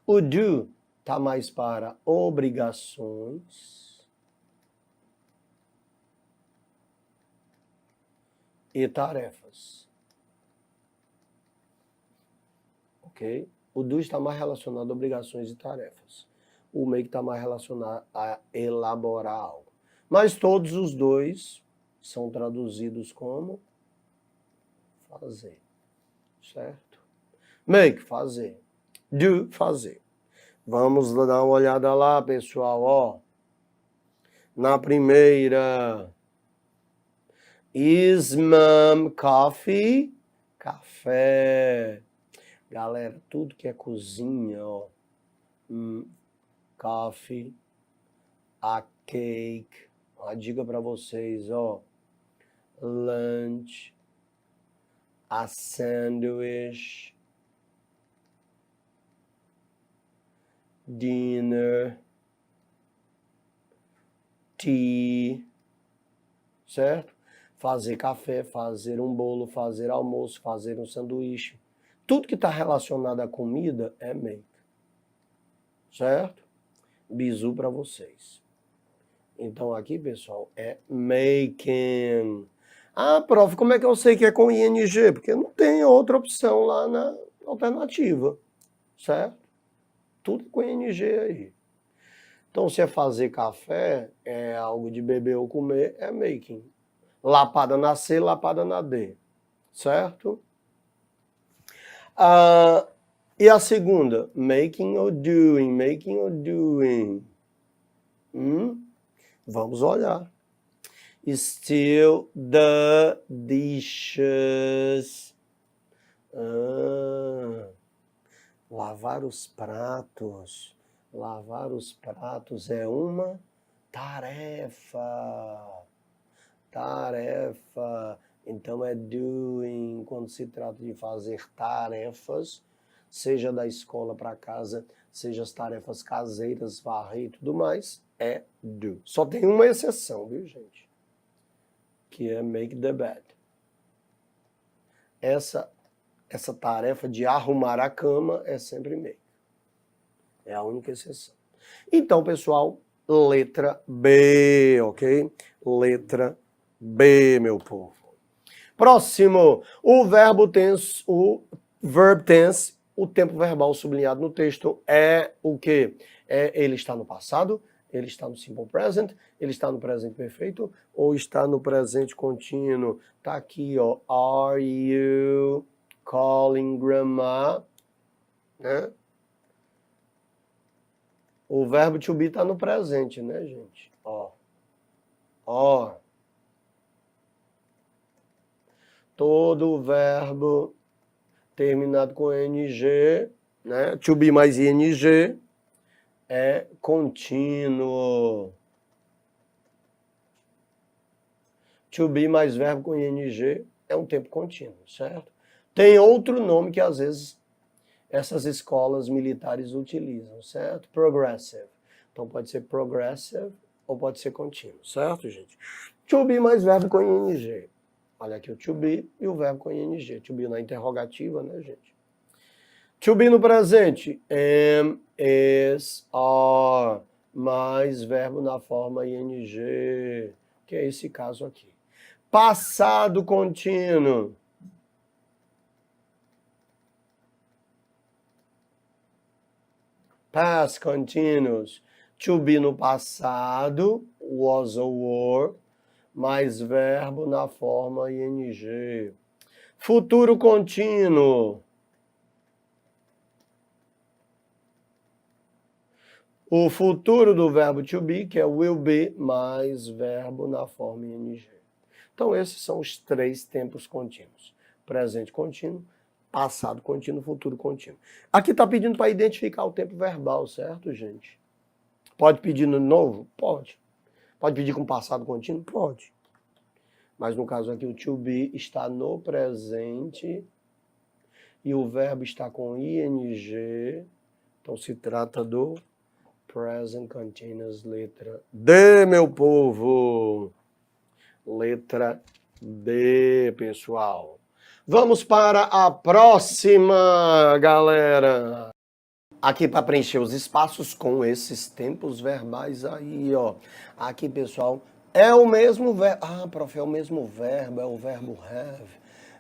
O do está mais para obrigações e tarefas. Ok? O do está mais relacionado a obrigações e tarefas. O make está mais relacionado a elaborar algo. Mas todos os dois são traduzidos como fazer, certo? Make, fazer. Do, fazer. Vamos dar uma olhada lá, pessoal, ó. Na primeira, is mom coffee? Café. Galera, tudo que é cozinha, ó. Coffee, a cake. Uma dica para vocês, ó. Lunch, a sandwich, dinner, tea, certo? fazer café, fazer um bolo, fazer almoço, fazer um sanduíche. Tudo que está relacionado à comida é make. Certo? Bizu para vocês. Então aqui, pessoal, é making. Ah, prof, como é que eu sei que é com ing? Porque não tem outra opção lá na alternativa. Certo? Tudo com ing aí. Então, se é fazer café, é algo de beber ou comer, é making. Lapada na C, lapada na D. Certo? E a segunda? Making or doing? Making or doing? Vamos olhar. Still the dishes. Lavar os pratos. Lavar os pratos é uma tarefa. Tarefa. Então é doing quando se trata de fazer tarefas, seja da escola para casa, seja as tarefas caseiras, varrer e tudo mais, é do. Só tem uma exceção, viu, gente? Que é make the bed. Essa tarefa de arrumar a cama é sempre make. É a única exceção. Então, pessoal, letra B, ok? Letra B, meu povo. Próximo, o verbo tense, o verb tense, o tempo verbal sublinhado no texto é o quê? Ele está no passado, ele está no simple present, ele está no presente perfeito ou está no presente contínuo? Tá aqui, ó. Are you calling grandma? Né? O verbo to be está no presente, né, gente? Ó. Todo verbo terminado com ing, né? To be mais ing é contínuo. To be mais verbo com ing é um tempo contínuo, certo? Tem outro nome que às vezes essas escolas militares utilizam, certo? Progressive. Então pode ser progressive ou pode ser contínuo, certo, gente? To be mais verbo com ing. Olha aqui o to be e o verbo com ing. To be na interrogativa, né, gente? To be no presente. Am, is, are. Mais verbo na forma ing. Que é esse caso aqui. Passado contínuo. Past continuous. To be no passado. Was or were. Mais verbo na forma ing. Futuro contínuo. O futuro do verbo to be, que é will be, mais verbo na forma ing. Então, esses são os três tempos contínuos. Presente contínuo, passado contínuo, futuro contínuo. Aqui está pedindo para identificar o tempo verbal, certo, gente? Pode pedir no novo? Pode. Pode pedir com passado contínuo? Pode. Mas no caso aqui o to be está no presente e o verbo está com ing. Então se trata do present continuous, letra D, meu povo. Letra D, pessoal. Vamos para a próxima, galera. Aqui para preencher os espaços com esses tempos verbais aí, ó. Aqui, pessoal, é o mesmo verbo. Ah, prof, é o mesmo verbo, é o verbo have.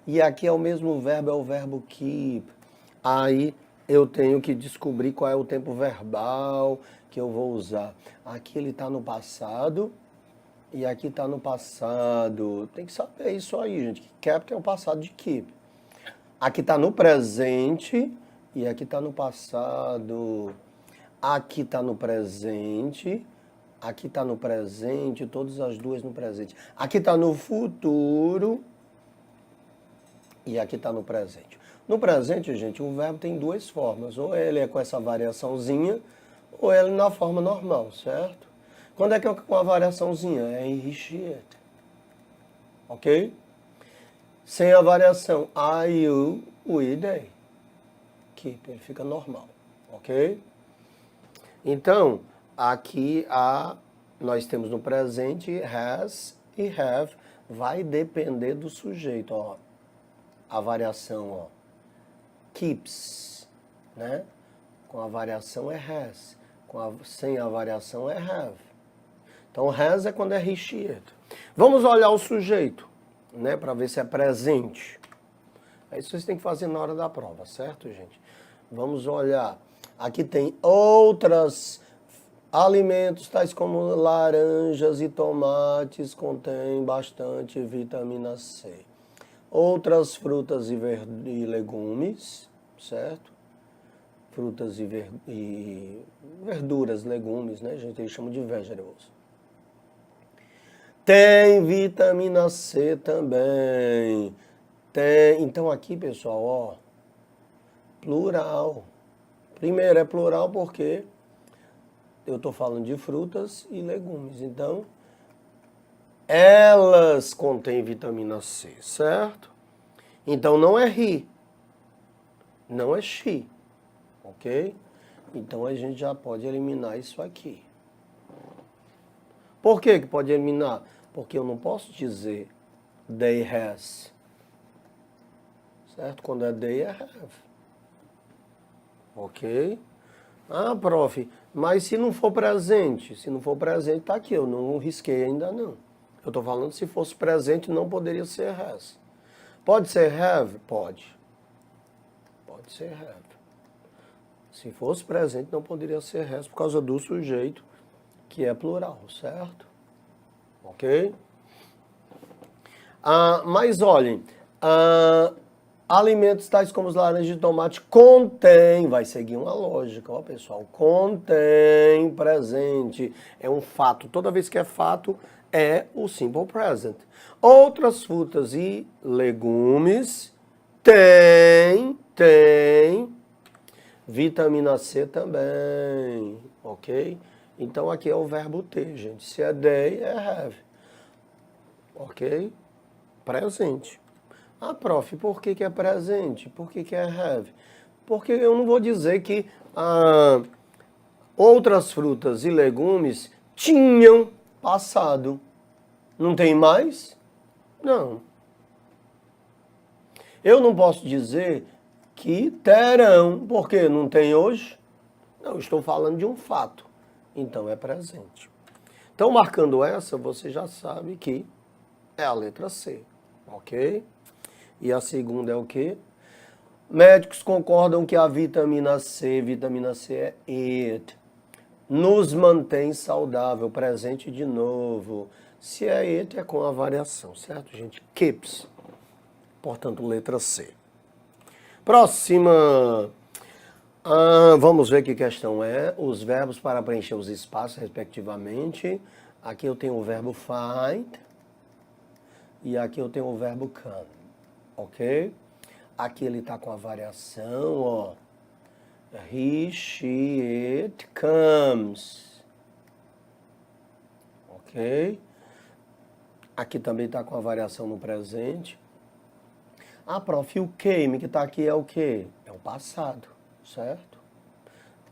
E aqui é o mesmo verbo, é o verbo keep. Aí eu tenho que descobrir qual é o tempo verbal que eu vou usar. Aqui ele está no passado e aqui está no passado. Tem que saber isso aí, gente. Kept é o passado de keep. Aqui está no presente e aqui está no passado. Aqui está no presente. Aqui está no presente, todas as duas no presente. Aqui está no futuro e aqui está no presente. No presente, gente, o verbo tem duas formas. Ou ele é com essa variaçãozinha, ou ele na forma normal, certo? Quando é que é com a variaçãozinha? É initiate. Ok? Sem a variação I, you, we, they. Keep, ele fica normal. Ok? Então, aqui nós temos no presente has e have vai depender do sujeito, ó. A variação, ó. Keeps, né? Com a variação é has. Sem a variação é have. Então, has é quando é recheado. Vamos olhar o sujeito, né? Para ver se é presente. Isso vocês têm que fazer na hora da prova, certo, gente? Vamos olhar. Aqui tem outros alimentos, tais como laranjas e tomates, contém bastante vitamina C. Outras frutas e legumes, certo? Frutas e verduras, legumes, né, gente? Eles chamam de vegetables. Tem vitamina C também. Tem. Então aqui, pessoal, ó, plural. Primeiro é plural porque eu estou falando de frutas e legumes. Então, elas contêm vitamina C, certo? Então não é he, não é she, ok? Então a gente já pode eliminar isso aqui. Por que pode eliminar? Porque eu não posso dizer they has, certo? Quando é they é have, ok? Ah, prof, mas se não for presente tá aqui, eu não risquei ainda não. Eu estou falando se fosse presente não poderia ser has. Pode ser have? Pode. Pode ser have. Se fosse presente não poderia ser has por causa do sujeito que é plural, certo? Ok? Mas olhem, alimentos tais como as laranjas de tomate contém, vai seguir uma lógica, ó pessoal, contém presente, é um fato, toda vez que é fato é o simple present. Outras frutas e legumes tem vitamina C também, ok? Então aqui é o verbo ter, gente. Se é they, é have. Ok? Presente. Ah, prof, por que é presente? Por que é have? Porque eu não vou dizer que outras frutas e legumes tinham passado. Não tem mais? Não. Eu não posso dizer que terão, porque não tem hoje. Não, estou falando de um fato. Então é presente. Então, marcando essa, você já sabe que é a letra C, ok? E a segunda é o quê? Médicos concordam que a vitamina C é it, nos mantém saudável, presente de novo. Se é it, é com a variação, certo, gente? Keeps. Portanto, letra C. Próxima. Vamos ver que questão é. Os verbos para preencher os espaços, respectivamente. Aqui eu tenho o verbo find. E aqui eu tenho o verbo come. Ok? Aqui ele está com a variação, ó. He, she, it comes. Ok? Aqui também está com a variação no presente. Prof, o came que está aqui é o quê? É o passado, certo?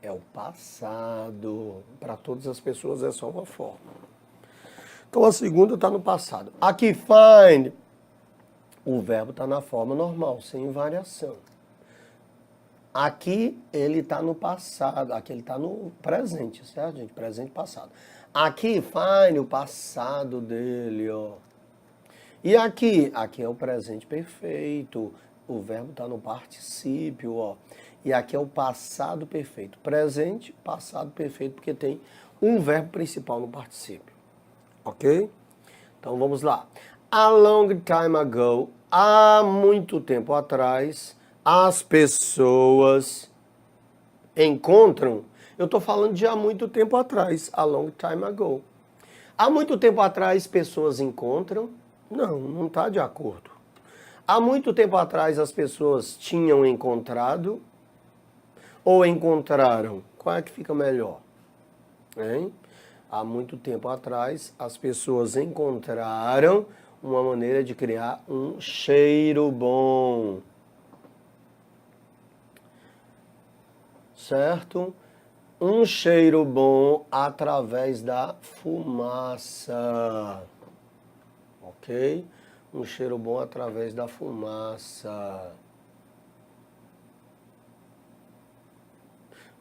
É o passado. Para todas as pessoas é só uma forma. Então a segunda está no passado. Aqui find, o verbo está na forma normal, sem variação. Aqui ele está no passado, aqui ele está no presente, certo, gente? Presente e passado. Aqui find o passado dele, ó. E aqui é o presente perfeito. O verbo está no particípio, ó. E aqui é o passado perfeito. Presente, passado perfeito, porque tem um verbo principal no particípio. Ok? Então vamos lá. A long time ago, há muito tempo atrás, as pessoas encontram. Eu estou falando de há muito tempo atrás, a long time ago. Há muito tempo atrás, pessoas encontram. Não está de acordo. Há muito tempo atrás as pessoas tinham encontrado ou encontraram? Qual é que fica melhor? Hein? Há muito tempo atrás as pessoas encontraram uma maneira de criar um cheiro bom. Certo? Um cheiro bom através da fumaça. ok? Um cheiro bom através da fumaça.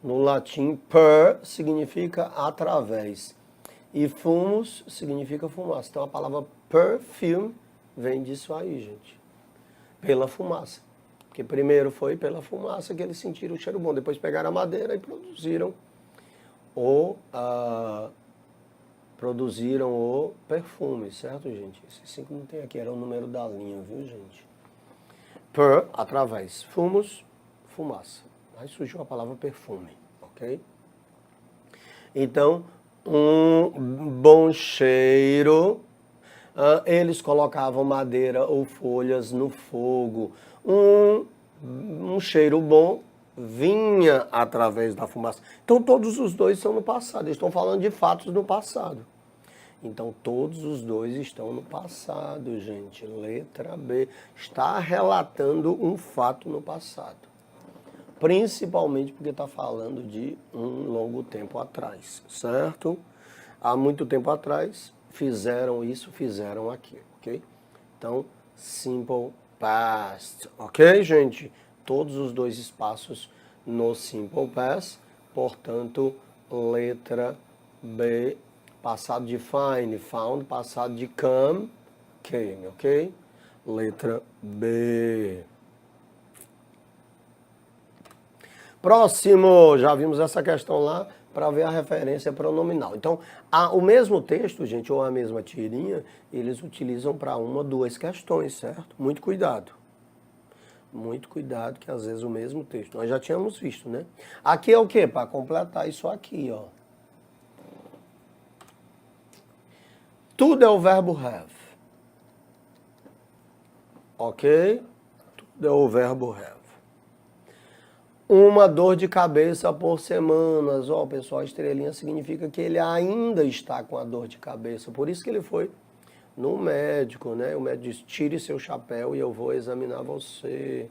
No latim, per significa através. E fumos significa fumaça. Então a palavra perfume vem disso aí, gente. Pela fumaça. Porque primeiro foi pela fumaça que eles sentiram o cheiro bom. Depois pegaram a madeira e produziram o perfume, certo, gente? Esse 5 não tem aqui, era o número da linha, viu, gente? Per, através. Fumos, fumaça. Aí surgiu a palavra perfume, ok? Então, um bom cheiro. Eles colocavam madeira ou folhas no fogo. Um cheiro bom vinha através da fumaça. Então, todos os dois são no passado. Eles estão falando de fatos no passado. Então, todos os dois estão no passado, gente. Letra B. Está relatando um fato no passado. Principalmente porque está falando de um longo tempo atrás, certo? Há muito tempo atrás, fizeram isso, fizeram aquilo, ok? Então, simple past, ok, gente? Todos os dois espaços no simple past, portanto, letra B. Passado de find, found, passado de come, came, ok? Letra B. Próximo, já vimos essa questão lá para ver a referência pronominal. Então, o mesmo texto, gente, ou a mesma tirinha, eles utilizam para uma, duas questões, certo? Muito cuidado. Muito cuidado, que às vezes o mesmo texto. Nós já tínhamos visto, né? Aqui é o quê? Para completar isso aqui, ó. Tudo é o verbo have. Ok? Tudo é o verbo have. Uma dor de cabeça por semanas. Ó, pessoal, estrelinha significa que ele ainda está com a dor de cabeça. Por isso que ele foi no médico, né? O médico disse, tire seu chapéu e eu vou examinar você.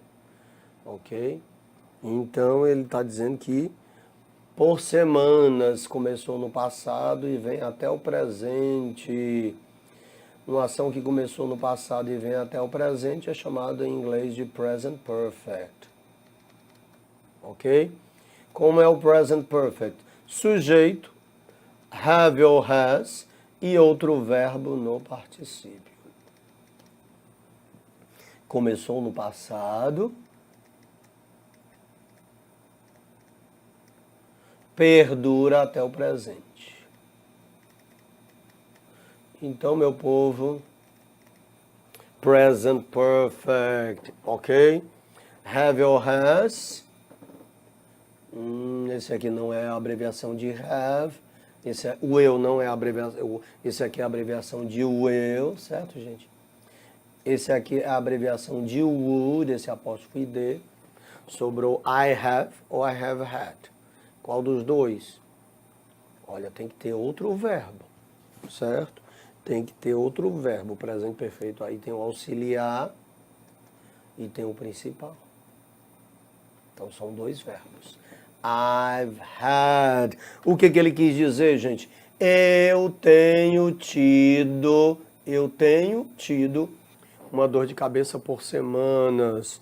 Ok? Então, ele está dizendo que por semanas começou no passado e vem até o presente. Uma ação que começou no passado e vem até o presente é chamada em inglês de present perfect. Ok? Como é o present perfect? Sujeito, have ou has, e outro verbo no particípio. Começou no passado, perdura até o presente. Então, meu povo, present perfect, ok? Have or has. Esse aqui não é a abreviação de have. Will não é a abreviação. Esse aqui é a abreviação de will, certo, gente? Esse aqui é a abreviação de would, esse apóstrofo id. Sobrou I have ou I have had. Qual dos dois? Olha, tem que ter outro verbo, certo? Tem que ter outro verbo, presente perfeito. Aí tem o auxiliar e tem o principal. Então são dois verbos. I've had. O que ele quis dizer, gente? Eu tenho tido uma dor de cabeça por semanas.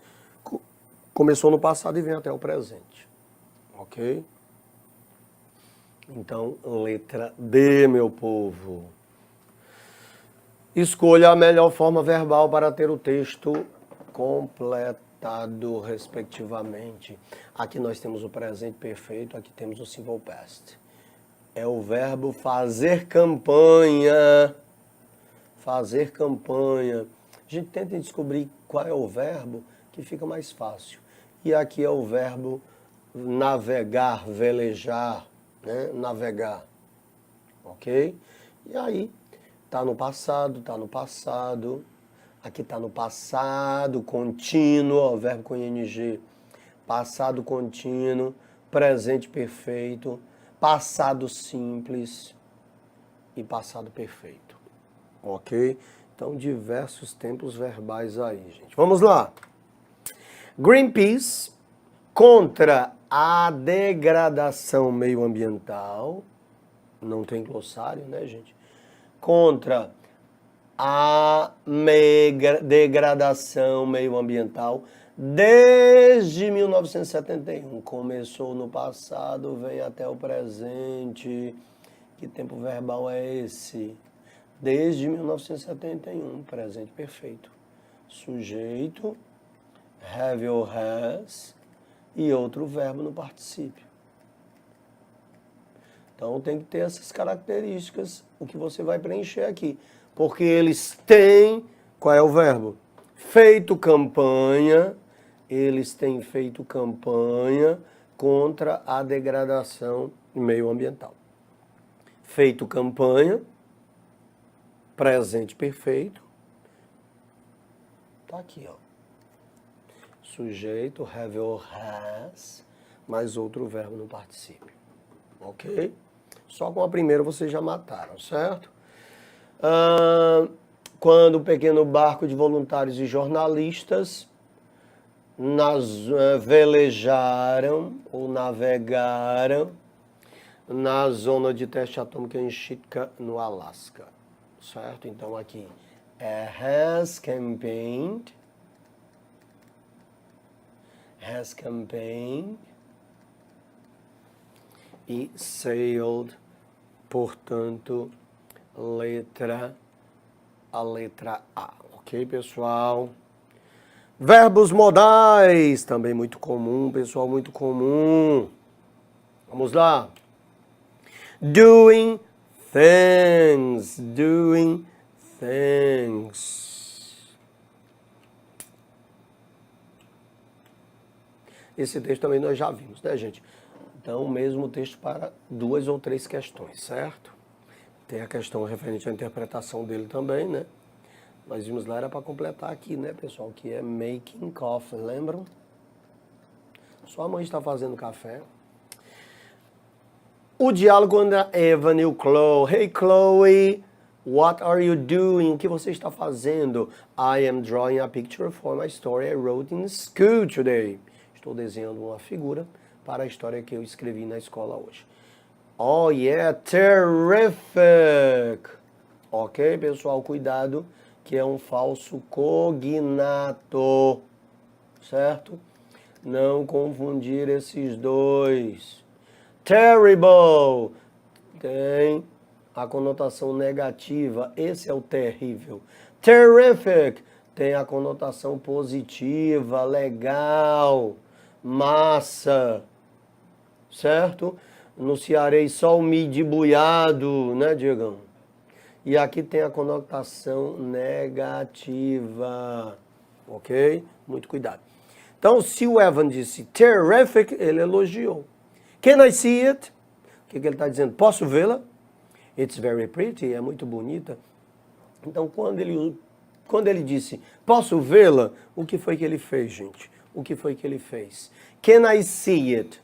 Começou no passado e vem até o presente. Ok? Então, letra D, meu povo. Escolha a melhor forma verbal para ter o texto completado, respectivamente. Aqui nós temos o presente perfeito, aqui temos o simple past. É o verbo fazer campanha. Fazer campanha. A gente tenta descobrir qual é o verbo que fica mais fácil. E aqui é o verbo navegar, velejar, né? Navegar. Ok? E aí, tá no passado. Aqui tá no passado contínuo, ó, verbo com ing. Passado contínuo, presente perfeito, passado simples e passado perfeito. Ok? Então, diversos tempos verbais aí, gente. Vamos lá. Greenpeace contra a degradação meioambiental. Não tem glossário, né, gente? Contra a degradação meioambiental desde 1971. Começou no passado, vem até o presente. Que tempo verbal é esse? Desde 1971, presente perfeito. Sujeito, have or has, e outro verbo no particípio. Então tem que ter essas características, o que você vai preencher aqui. Porque eles têm, qual é o verbo? Feito campanha, eles têm feito campanha contra a degradação meioambiental. Feito campanha, presente perfeito, tá aqui, ó. Sujeito, have or has, mais outro verbo no particípio, ok? Só com a primeira vocês já mataram, certo? Quando o pequeno barco de voluntários e jornalistas velejaram ou navegaram na zona de teste atômico em Sitka, no Alasca, certo? Então aqui has campaigned, e sailed, portanto, a letra A, ok, pessoal? Verbos modais, também muito comum, pessoal, muito comum. Vamos lá. Doing things. Esse texto também nós já vimos, né, gente? Então, o mesmo texto para 2 ou 3 questões, certo? Tem a questão referente à interpretação dele também, né? Nós vimos lá, era para completar aqui, né, pessoal? Que é making coffee, lembram? Sua mãe está fazendo café. O diálogo entre Evan e o Chloe. Hey, Chloe, what are you doing? O que você está fazendo? I am drawing a picture for my story I wrote in school today. Estou desenhando uma figura para a história que eu escrevi na escola hoje. Oh, yeah, terrific! Ok, pessoal, cuidado, que é um falso cognato, certo? Não confundir esses dois. Terrible tem a conotação negativa, esse é o terrível. Terrific tem a conotação positiva, legal, massa, certo? No cearês só o midibuiado, né, Diegão? E aqui tem a conotação negativa, ok? Muito cuidado. Então, se o Evan disse terrific, ele elogiou. Can I see it? O que ele está dizendo? Posso vê-la? It's very pretty, é muito bonita. Então, quando ele disse, posso vê-la, o que foi que ele fez, gente? O que foi que ele fez? Can I see it?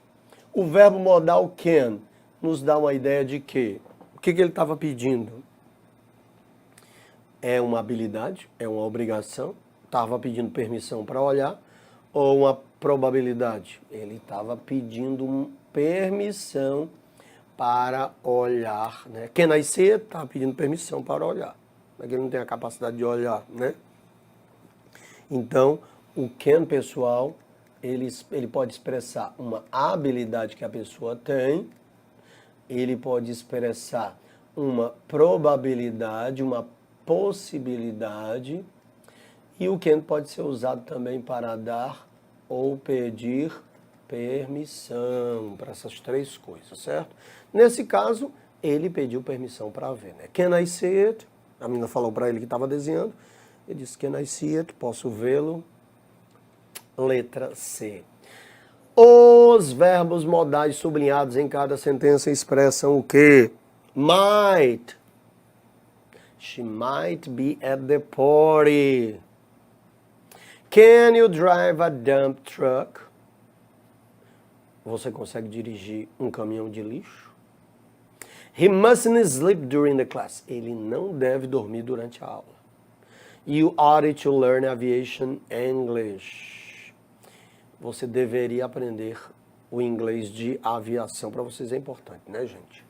O verbo modal can nos dá uma ideia de quê? O que ele estava pedindo? É uma habilidade? É uma obrigação? Estava pedindo permissão para olhar? Ou uma probabilidade? Ele estava pedindo permissão para olhar, né? Can I see it? Estava pedindo permissão para olhar. Mas ele não tem a capacidade de olhar, né? Então, o can, pessoal, ele pode expressar uma habilidade que a pessoa tem, ele pode expressar uma probabilidade, uma possibilidade, e o can pode ser usado também para dar ou pedir permissão, para essas 3 coisas, certo? Nesse caso, ele pediu permissão para ver, né? Can I see it? A menina falou para ele que estava desenhando, ele disse, can I see it? Posso vê-lo? Letra C. Os verbos modais sublinhados em cada sentença expressam o quê? Might. She might be at the party. Can you drive a dump truck? Você consegue dirigir um caminhão de lixo? He mustn't sleep during the class. Ele não deve dormir durante a aula. You ought to learn aviation English. Você deveria aprender o inglês de aviação. Para vocês é importante, né, gente?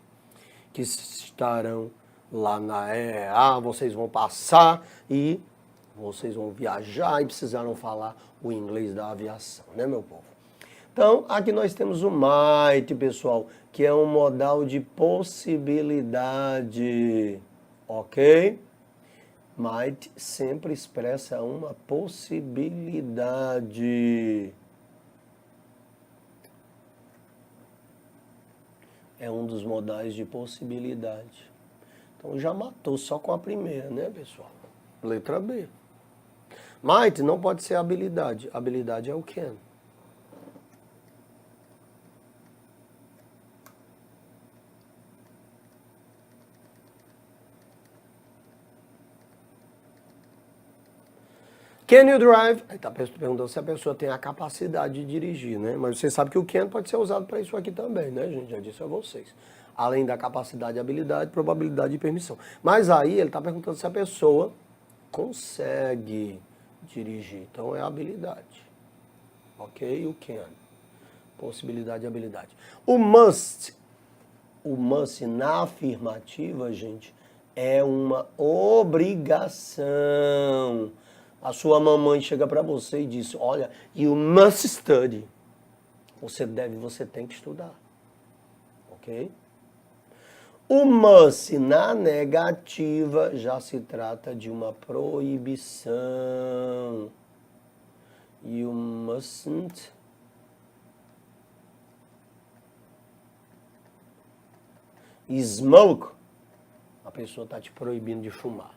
Que estarão lá na EA, vocês vão passar e vocês vão viajar e precisaram falar o inglês da aviação, né, meu povo? Então, aqui nós temos o might, pessoal, que é um modal de possibilidade, ok? Might sempre expressa uma possibilidade. É um dos modais de possibilidade. Então já matou só com a primeira, né, pessoal? Letra B. Might não pode ser habilidade. Habilidade é o can. Can you drive? Aí tá perguntando se a pessoa tem a capacidade de dirigir, né? Mas você sabe que o can pode ser usado para isso aqui também, né, gente? Já disse a vocês. Além da capacidade, habilidade, probabilidade e permissão. Mas aí ele tá perguntando se a pessoa consegue dirigir. Então é habilidade. Ok? O can. Possibilidade e habilidade. O must na afirmativa, gente, é uma obrigação. A sua mamãe chega para você e diz, olha, you must study. Você tem que estudar. Ok? O must na negativa já se trata de uma proibição. You mustn't smoke. A pessoa está te proibindo de fumar.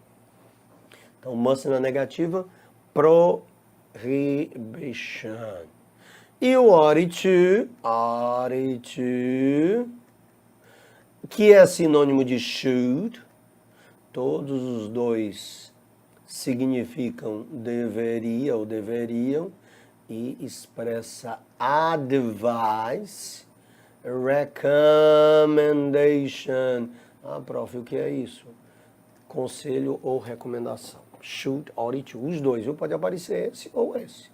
Então, must na negativa, prohibition. E o ought to, que é sinônimo de should, todos os dois significam deveria ou deveriam, e expressa advice, recommendation. Ah, prof, o que é isso? Conselho ou recomendação. Should, ought to, os dois, viu? Pode aparecer esse ou esse.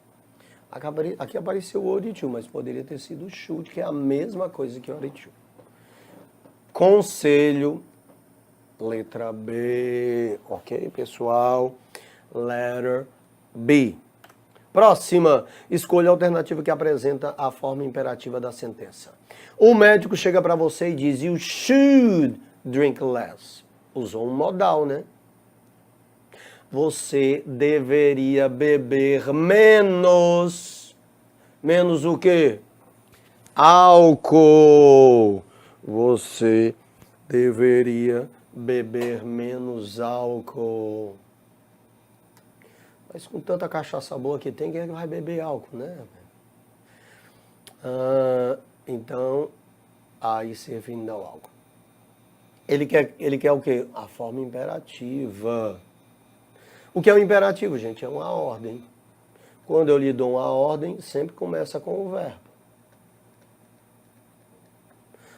Aqui apareceu o ought to, mas poderia ter sido o should, que é a mesma coisa que ought to. Conselho, letra B, ok, pessoal? Letter B. Próxima, escolha a alternativa que apresenta a forma imperativa da sentença. O médico chega para você e diz, you should drink less. Usou um modal, né? Você deveria beber menos. Menos o quê? Álcool. Você deveria beber menos álcool. Mas com tanta cachaça boa que tem, quem é que vai beber álcool, né? Então, aí se referindo ao álcool. Ele quer o quê? A forma imperativa. O que é um imperativo, gente? É uma ordem. Quando eu lhe dou uma ordem, sempre começa com o verbo.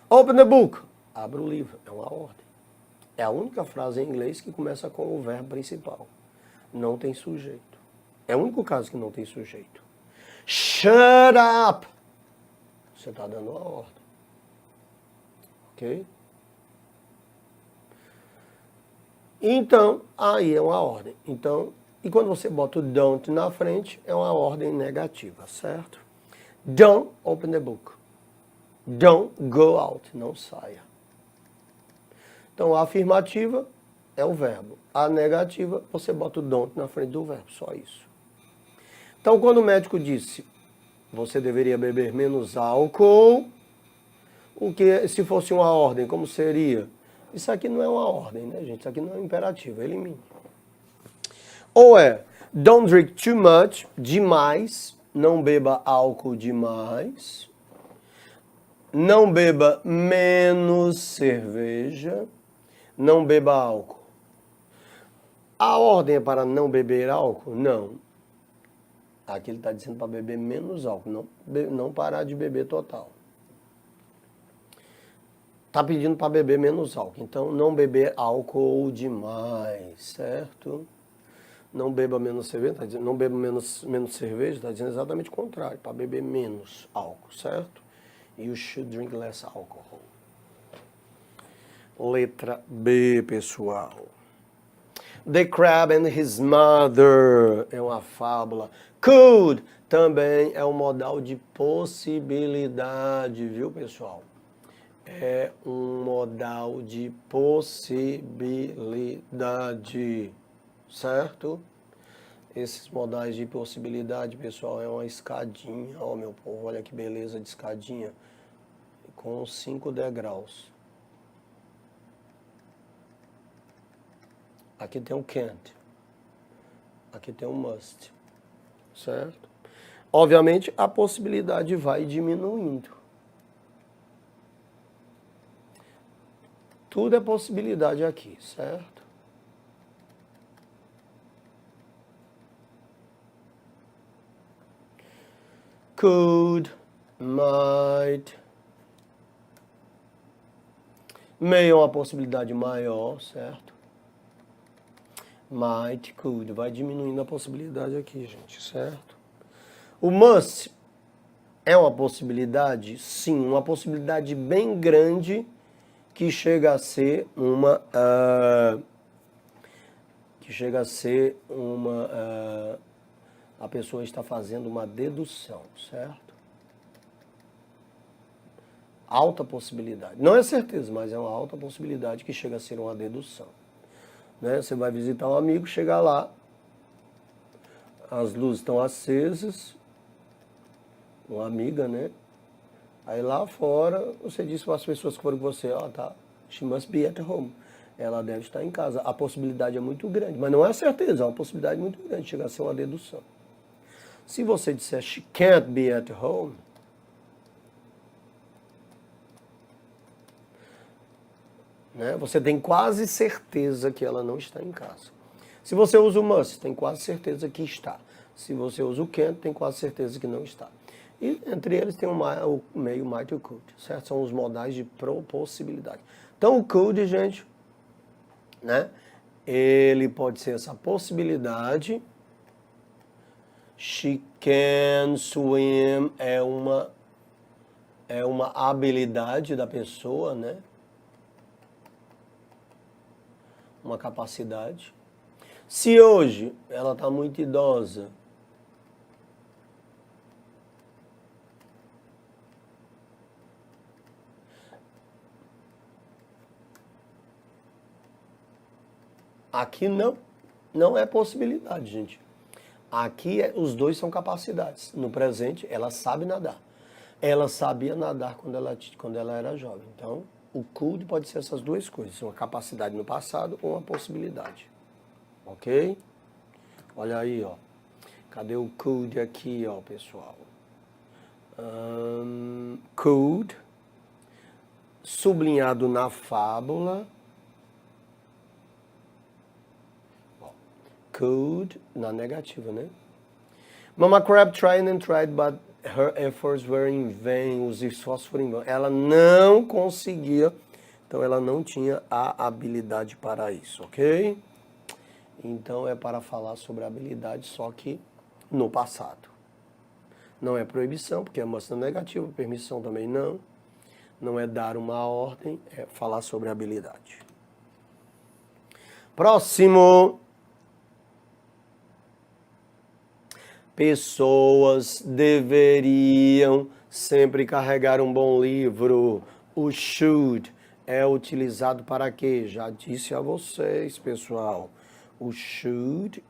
Open the book. Abra o livro. É uma ordem. É a única frase em inglês que começa com o verbo principal. Não tem sujeito. É o único caso que não tem sujeito. Shut up. Você está dando uma ordem. Ok? Então, aí é uma ordem. Então, e quando você bota o don't na frente, é uma ordem negativa, certo? Don't open the book. Don't go out. Não saia. Então, a afirmativa é o verbo. A negativa, você bota o don't na frente do verbo. Só isso. Então, quando o médico disse, você deveria beber menos álcool, o que se fosse uma ordem, como seria? Isso aqui não é uma ordem, né, gente? Isso aqui não é um imperativo, elimine. Ou é, don't drink too much, demais, não beba álcool demais. Não beba menos cerveja, não beba álcool. A ordem é para não beber álcool? Não. Aqui ele está dizendo para beber menos álcool, não parar de beber total. Está pedindo para beber menos álcool. Então, não beber álcool demais, certo? Não beba menos cerveja, tá dizendo, não beba menos cerveja, está dizendo exatamente o contrário, para beber menos álcool, certo? You should drink less alcohol. Letra B, pessoal. The Crab and His Mother é uma fábula. Could também é um modal de possibilidade, viu, pessoal? É um modal de possibilidade, certo? Esses modais de possibilidade, pessoal, é uma escadinha. Ó, meu povo, olha que beleza de escadinha. Com 5 degraus. Aqui tem um can't. Aqui tem um must. Certo? Obviamente, a possibilidade vai diminuindo. Tudo é possibilidade aqui, certo? Could, might. May é uma possibilidade maior, certo? Might, could. Vai diminuindo a possibilidade aqui, gente, certo? O must é uma possibilidade? Sim, uma possibilidade bem grande que chega a ser uma... a pessoa está fazendo uma dedução, certo? Alta possibilidade. Não é certeza, mas é uma alta possibilidade que chega a ser uma dedução. Né? Você vai visitar um amigo, chega lá, as luzes estão acesas, uma amiga, né? Aí lá fora, você disse para as pessoas que foram com você, ó, tá, she must be at home. Ela deve estar em casa. A possibilidade é muito grande, mas não é certeza, é uma possibilidade muito grande, chega a ser uma dedução. Se você disser she can't be at home, né, você tem quase certeza que ela não está em casa. Se você usa o must, tem quase certeza que está. Se você usa o can't, tem quase certeza que não está. E entre eles tem o meio might e o could, certo? São os modais de possibilidade. Então o could, gente, né, ele pode ser essa possibilidade. She can swim é uma habilidade da pessoa, né? Uma capacidade. Se hoje ela está muito idosa, aqui não é possibilidade, gente. Aqui os dois são capacidades. No presente, ela sabe nadar. Ela sabia nadar quando ela era jovem. Então, o could pode ser essas duas coisas. Uma capacidade no passado ou uma possibilidade. Ok? Olha aí, ó. Cadê o could aqui, ó, pessoal? Could, sublinhado na fábula. Could, na negativa, né? Mama Crab tried and tried, but her efforts were in vain. Os esforços foram em vão. Ela não conseguia, então ela não tinha a habilidade para isso, ok? Então é para falar sobre a habilidade, só que no passado. Não é proibição, porque é must negativa, permissão também não. Não é dar uma ordem, é falar sobre a habilidade. Próximo. Pessoas deveriam sempre carregar um bom livro. O should é utilizado para quê? Já disse a vocês, pessoal. O should,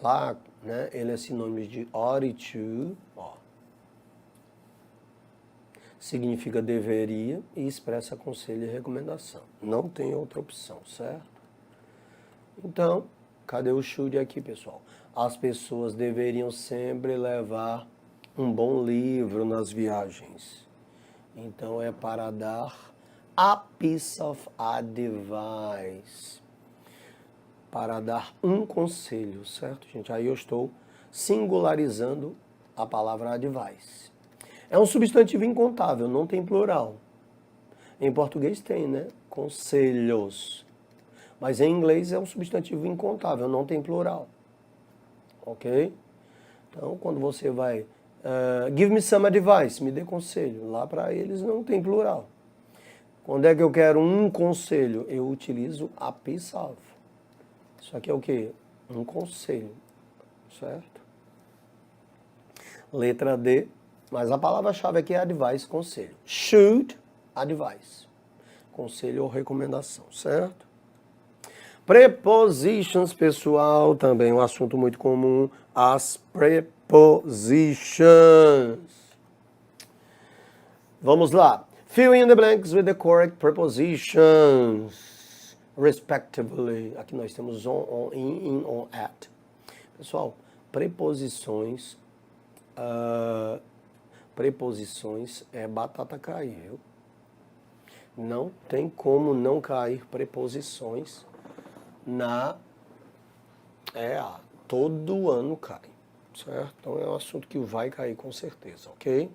lá, né, ele é sinônimo de ought to, ó. Significa deveria e expressa conselho e recomendação. Não tem outra opção, certo? Então, cadê o should aqui, pessoal? As pessoas deveriam sempre levar um bom livro nas viagens. Então, é para dar a piece of advice. Para dar um conselho, certo, gente? Aí eu estou singularizando a palavra advice. É um substantivo incontável, não tem plural. Em português tem, né? Conselhos. Mas em inglês é um substantivo incontável, não tem plural. Ok? Então, quando você vai... give me some advice, me dê conselho. Lá para eles não tem plural. Quando é que eu quero um conselho? Eu utilizo a piece of. Isso aqui é o quê? Um conselho, certo? Letra D, mas a palavra-chave aqui é advice, conselho. Should, advice. Conselho ou recomendação, certo? Prepositions, pessoal, também um assunto muito comum. As prepositions. Vamos lá. Fill in the blanks with the correct prepositions, respectively. Aqui nós temos on, in, on, at. Pessoal, preposições, preposições é batata cair, viu? Não tem como não cair preposições todo ano cai, certo? Então é um assunto que vai cair com certeza, ok?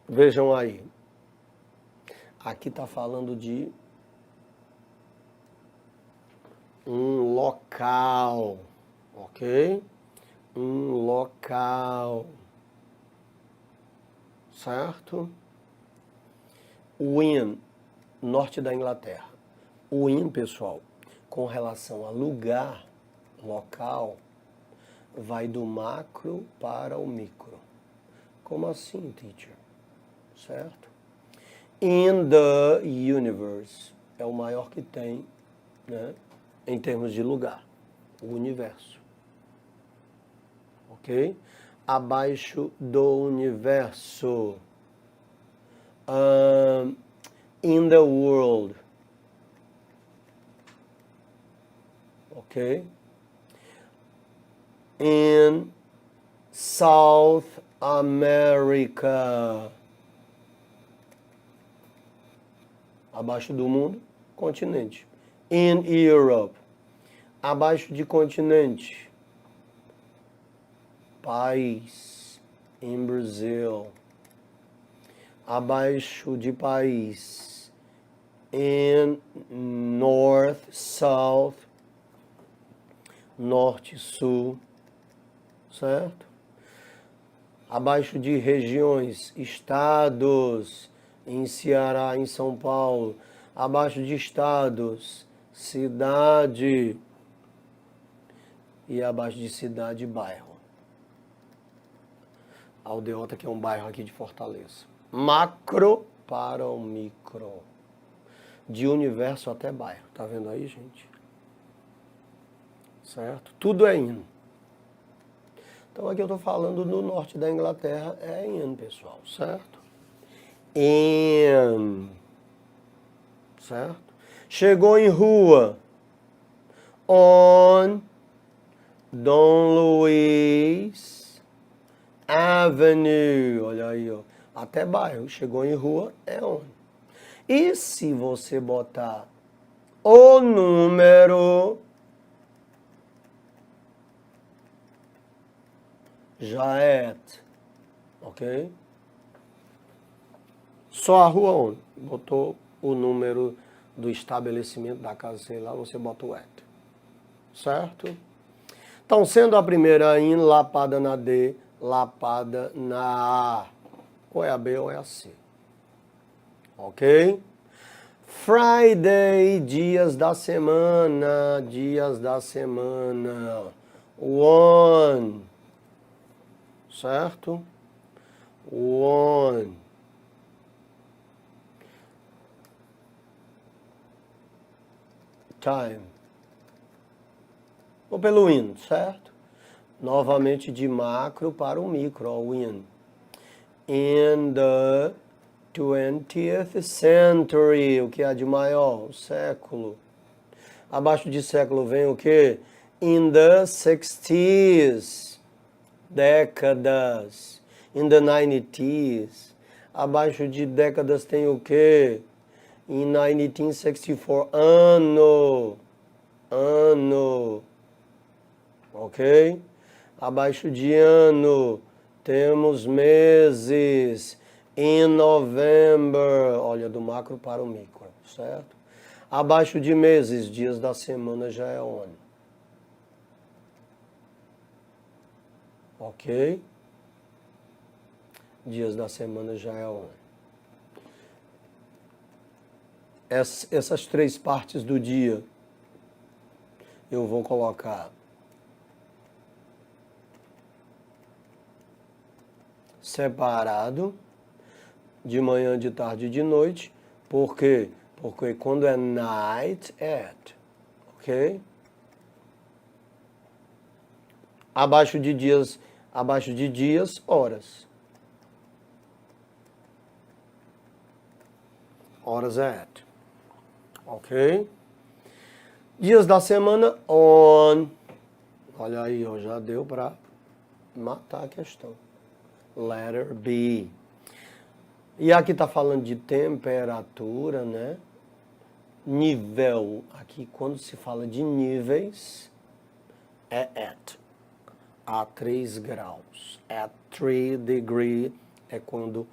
Vejam aí, aqui está falando de um local, ok? Um local, certo? Win, norte da Inglaterra. Win, pessoal, com relação a lugar, local, vai do macro para o micro. Como assim, teacher? Certo? In the universe é o maior que tem, né, em termos de lugar, o universo. Ok? Abaixo do universo. In the world. Ok? In South America. Abaixo do mundo, continente. In Europe. Abaixo de continente. País. In Brazil. Abaixo de país. In North, South. Norte, Sul. Certo? Abaixo de regiões, estados. Em Ceará, em São Paulo. Abaixo de estados, cidade. E abaixo de cidade, bairro. Aldeota, que é um bairro aqui de Fortaleza. Macro para o micro. De universo até bairro. Tá vendo aí, gente? Certo? Tudo é in. Então aqui eu tô falando no norte da Inglaterra, é in, pessoal. Certo? In. Certo? Chegou em rua. On Dom Luiz Avenue. Olha aí, ó. Até bairro. Chegou em rua, é on. E se você botar o número, já é at. Ok? Só a rua on. Botou o número do estabelecimento da casa, sei lá, você bota o at. Certo? Então, sendo a primeira in, lapada na D, lapada na A. Ou é a B ou é a C. Ok? Friday, dias da semana, dias da semana. One. Certo? One. Time. Ou pelo in, certo? Novamente de macro para o micro, o in. In the 20th century, o que há de maior? O século. Abaixo de século vem o quê? In the 60s, décadas. In the 90s. Abaixo de décadas tem o quê? In 1964, ano. Ano. Ok? Abaixo de ano, temos meses. In November, olha, do macro para o micro, certo? Abaixo de meses, dias da semana já é on. Ok? Dias da semana já é on. essas três partes do dia, eu vou colocar separado, de manhã, de tarde e de noite. Por quê? Porque quando é night, at, ok? Abaixo de dias, horas. Horas at, ok? Dias da semana, on. Olha aí, ó, já deu para matar a questão. Letter B. E aqui está falando de temperatura, né? Nível. Aqui, quando se fala de níveis, é at. A 3 graus. At 3 degree é quando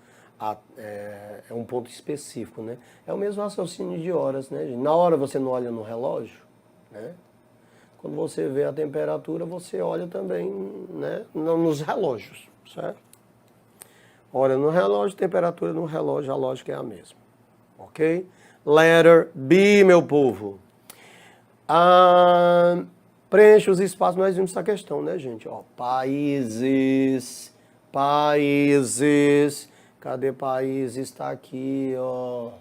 é um ponto específico, né? É o mesmo raciocínio de horas, né, gente? Na hora você não olha no relógio, né? Quando você vê a temperatura, você olha também, né, nos relógios, certo? Hora no relógio, temperatura no relógio, a lógica é a mesma. Ok? Letter B, meu povo. Preencha os espaços, nós vimos essa questão, né, gente? Ó, países. Cadê países? Está aqui, ó.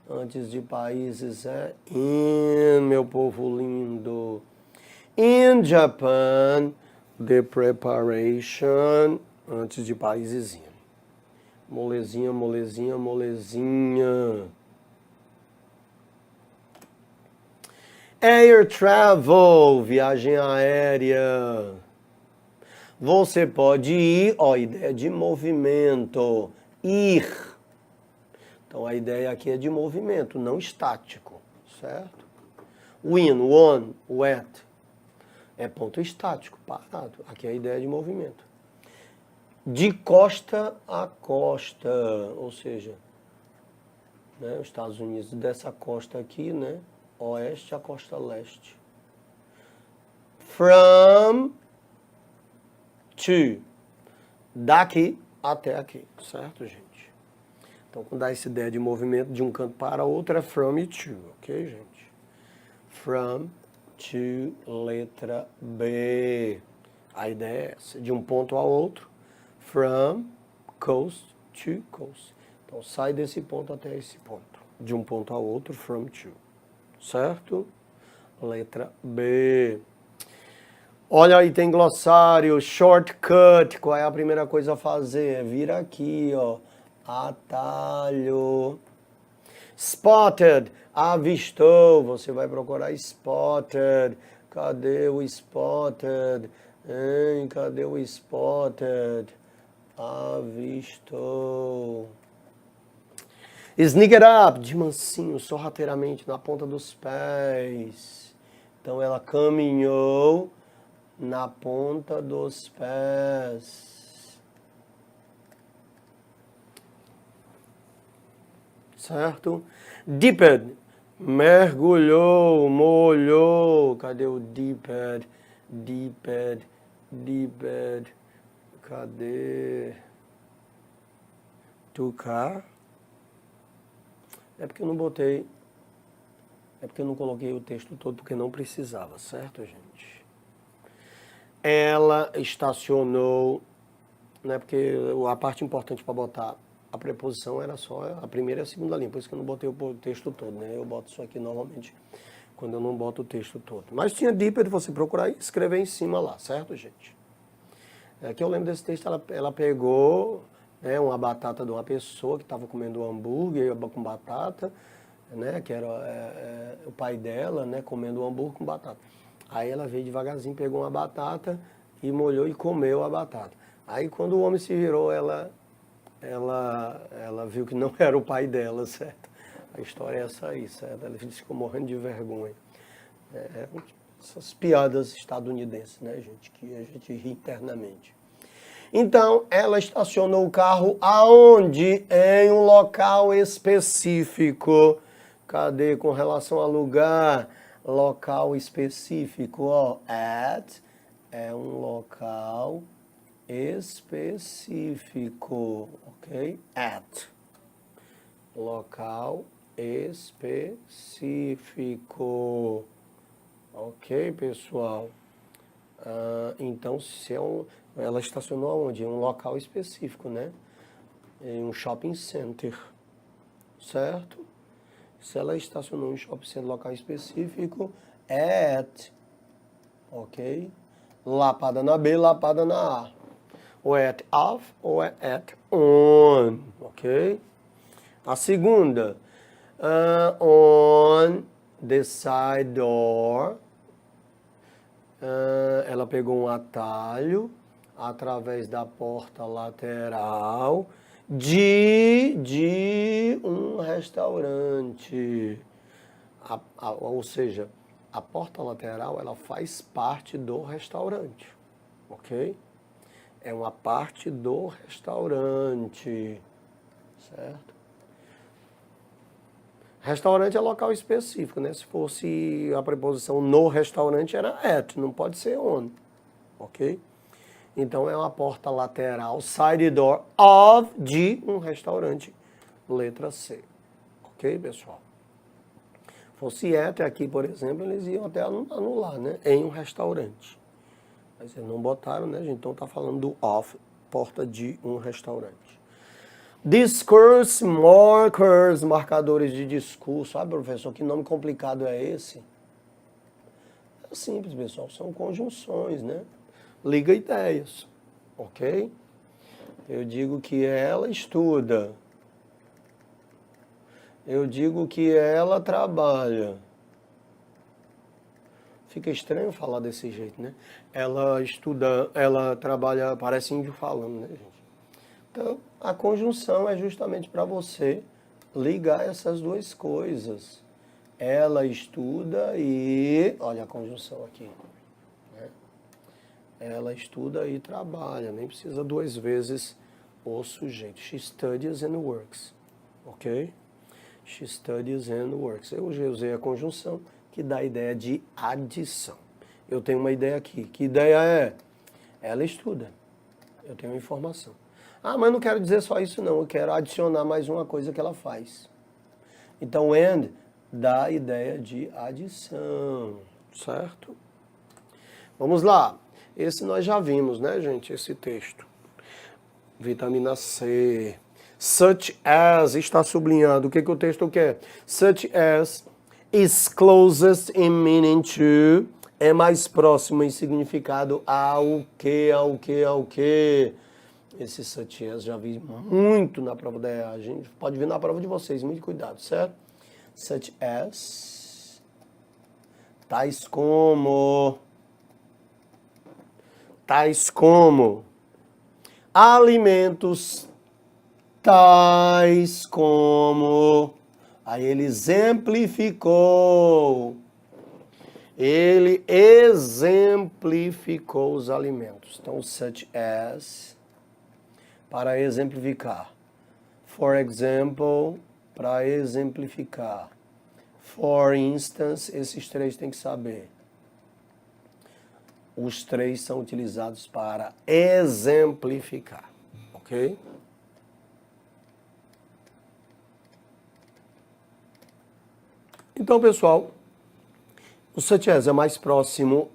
Antes de países é in, meu povo lindo. In Japan, the preparation, antes de países in. Molezinha, molezinha, molezinha. Air travel, viagem aérea. Você pode ir, ó, ideia de movimento, ir. Então a ideia aqui é de movimento, não estático, certo? When, on, at, é ponto estático, parado. Aqui é a ideia de movimento. De costa a costa, ou seja, né, os Estados Unidos dessa costa aqui, né, oeste à costa leste. From to, daqui até aqui, certo, gente? Então, quando dá essa ideia de movimento de um canto para outro, é from e to, ok, gente? From to, letra B. A ideia é essa, de um ponto ao outro, from coast to coast. Então, sai desse ponto até esse ponto. De um ponto ao outro, from to. Certo? Letra B. Olha aí, tem glossário, shortcut. Qual é a primeira coisa a fazer? Vir aqui, ó. Atalho. Spotted. Avistou. Você vai procurar spotted. Cadê o spotted? Hein? Cadê o spotted? Avistou. Sneak it up, de mansinho, sorrateiramente, na ponta dos pés. Então ela caminhou na ponta dos pés. Certo? Dipped, mergulhou, molhou. Cadê o dipped? Dipped, dipped. Cadê? Tocar. É porque eu não botei, é porque eu não coloquei o texto todo, porque não precisava, certo, gente? Ela estacionou, né? Porque a parte importante para botar a preposição era só a primeira e a segunda linha, por isso que eu não botei o texto todo, né? Eu boto isso aqui normalmente quando eu não boto o texto todo. Mas tinha dica de você procurar e escrever em cima lá, certo, gente? É que eu lembro desse texto, ela pegou, né, uma batata de uma pessoa que estava comendo um hambúrguer com batata, né, que era o pai dela, né, comendo um hambúrguer com batata. Aí ela veio devagarzinho, pegou uma batata e molhou e comeu a batata. Aí quando o homem se virou, ela viu que não era o pai dela, certo? A história é essa aí, certo? Ela ficou morrendo de vergonha. Essas piadas estadunidenses, né, gente, que a gente ri internamente. Então, ela estacionou o carro aonde? Em um local específico. Cadê com relação a lugar? Local específico, ó. At é um local específico, ok? At. Local específico. Ok, pessoal? Então, se ela estacionou onde? Em um local específico, né? Em um shopping center, certo? Se ela estacionou em um shopping center, local específico, é at, ok? Lapada na B, lapada na A. Ou é at off ou é at on, ok? A segunda, on the side door, ela pegou um atalho através da porta lateral de um restaurante. Ou seja, a porta lateral ela faz parte do restaurante, ok? É uma parte do restaurante, certo? Restaurante é local específico, né? Se fosse a preposição no restaurante era at, não pode ser on, ok? Então é uma porta lateral, side door of, de um restaurante, letra C, ok, pessoal? Fosse at aqui, por exemplo, eles iam até anular, né? Em um restaurante. Mas eles não botaram, né, gente? Então tá falando do of, porta de um restaurante. Discourse markers, marcadores de discurso. Ah, professor, que nome complicado é esse? É simples, pessoal, são conjunções, né? Liga ideias, ok? Eu digo que ela estuda. Eu digo que ela trabalha. Fica estranho falar desse jeito, né? Ela estuda, ela trabalha, parece índio falando, né, gente? Então, a conjunção é justamente para você ligar essas duas coisas. Ela estuda e... Olha a conjunção aqui. Né? Ela estuda e trabalha. Nem precisa duas vezes o sujeito. She studies and works. Ok? She studies and works. Eu já usei a conjunção que dá a ideia de adição. Eu tenho uma ideia aqui. Que ideia é? Ela estuda. Eu tenho uma informação. Ah, mas não quero dizer só isso não, eu quero adicionar mais uma coisa que ela faz. Então, and dá a ideia de adição, certo? Vamos lá. Esse nós já vimos, né, gente, esse texto. Vitamina C. Such as, está sublinhado. O que o texto quer? Such as is closest in meaning to, é mais próximo em significado ao que, ao que, ao que. Esse such as já vi muito na prova da EA. A gente pode vir na prova de vocês, muito cuidado, certo? Such as, tais como, alimentos, tais como, aí ele exemplificou, ele exemplificou os alimentos. Então, such as, para exemplificar. For example, para exemplificar. For instance, esses três tem que saber. Os três são utilizados para exemplificar, ok? Então, pessoal, o such as é mais próximo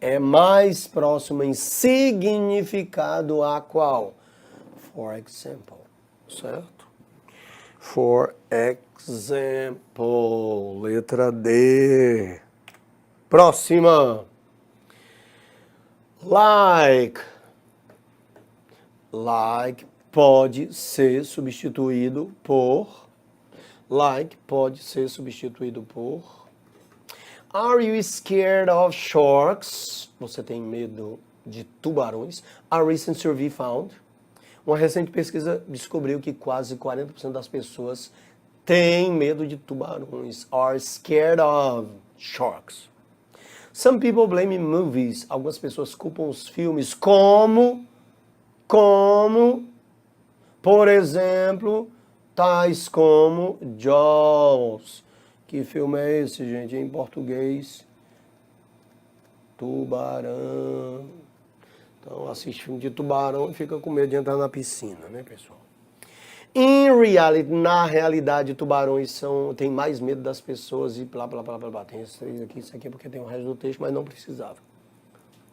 em significado a qual? For example, certo? For example, letra D. Próxima. Like. Like pode ser substituído por. Like pode ser substituído por. Are you scared of sharks? Você tem medo de tubarões? A recent survey found. Uma recente pesquisa descobriu que quase 40% das pessoas têm medo de tubarões. Are scared of sharks. Some people blame movies. Algumas pessoas culpam os filmes como, por exemplo, tais como Jaws. Que filme é esse, gente? Em português, Tubarão. Então, assiste filme de tubarão e fica com medo de entrar na piscina, né, pessoal? In reality, na realidade, tubarões têm mais medo das pessoas e blá, blá, blá, blá, blá. Tem esses 3 aqui, isso aqui porque tem o resto do texto, mas não precisava.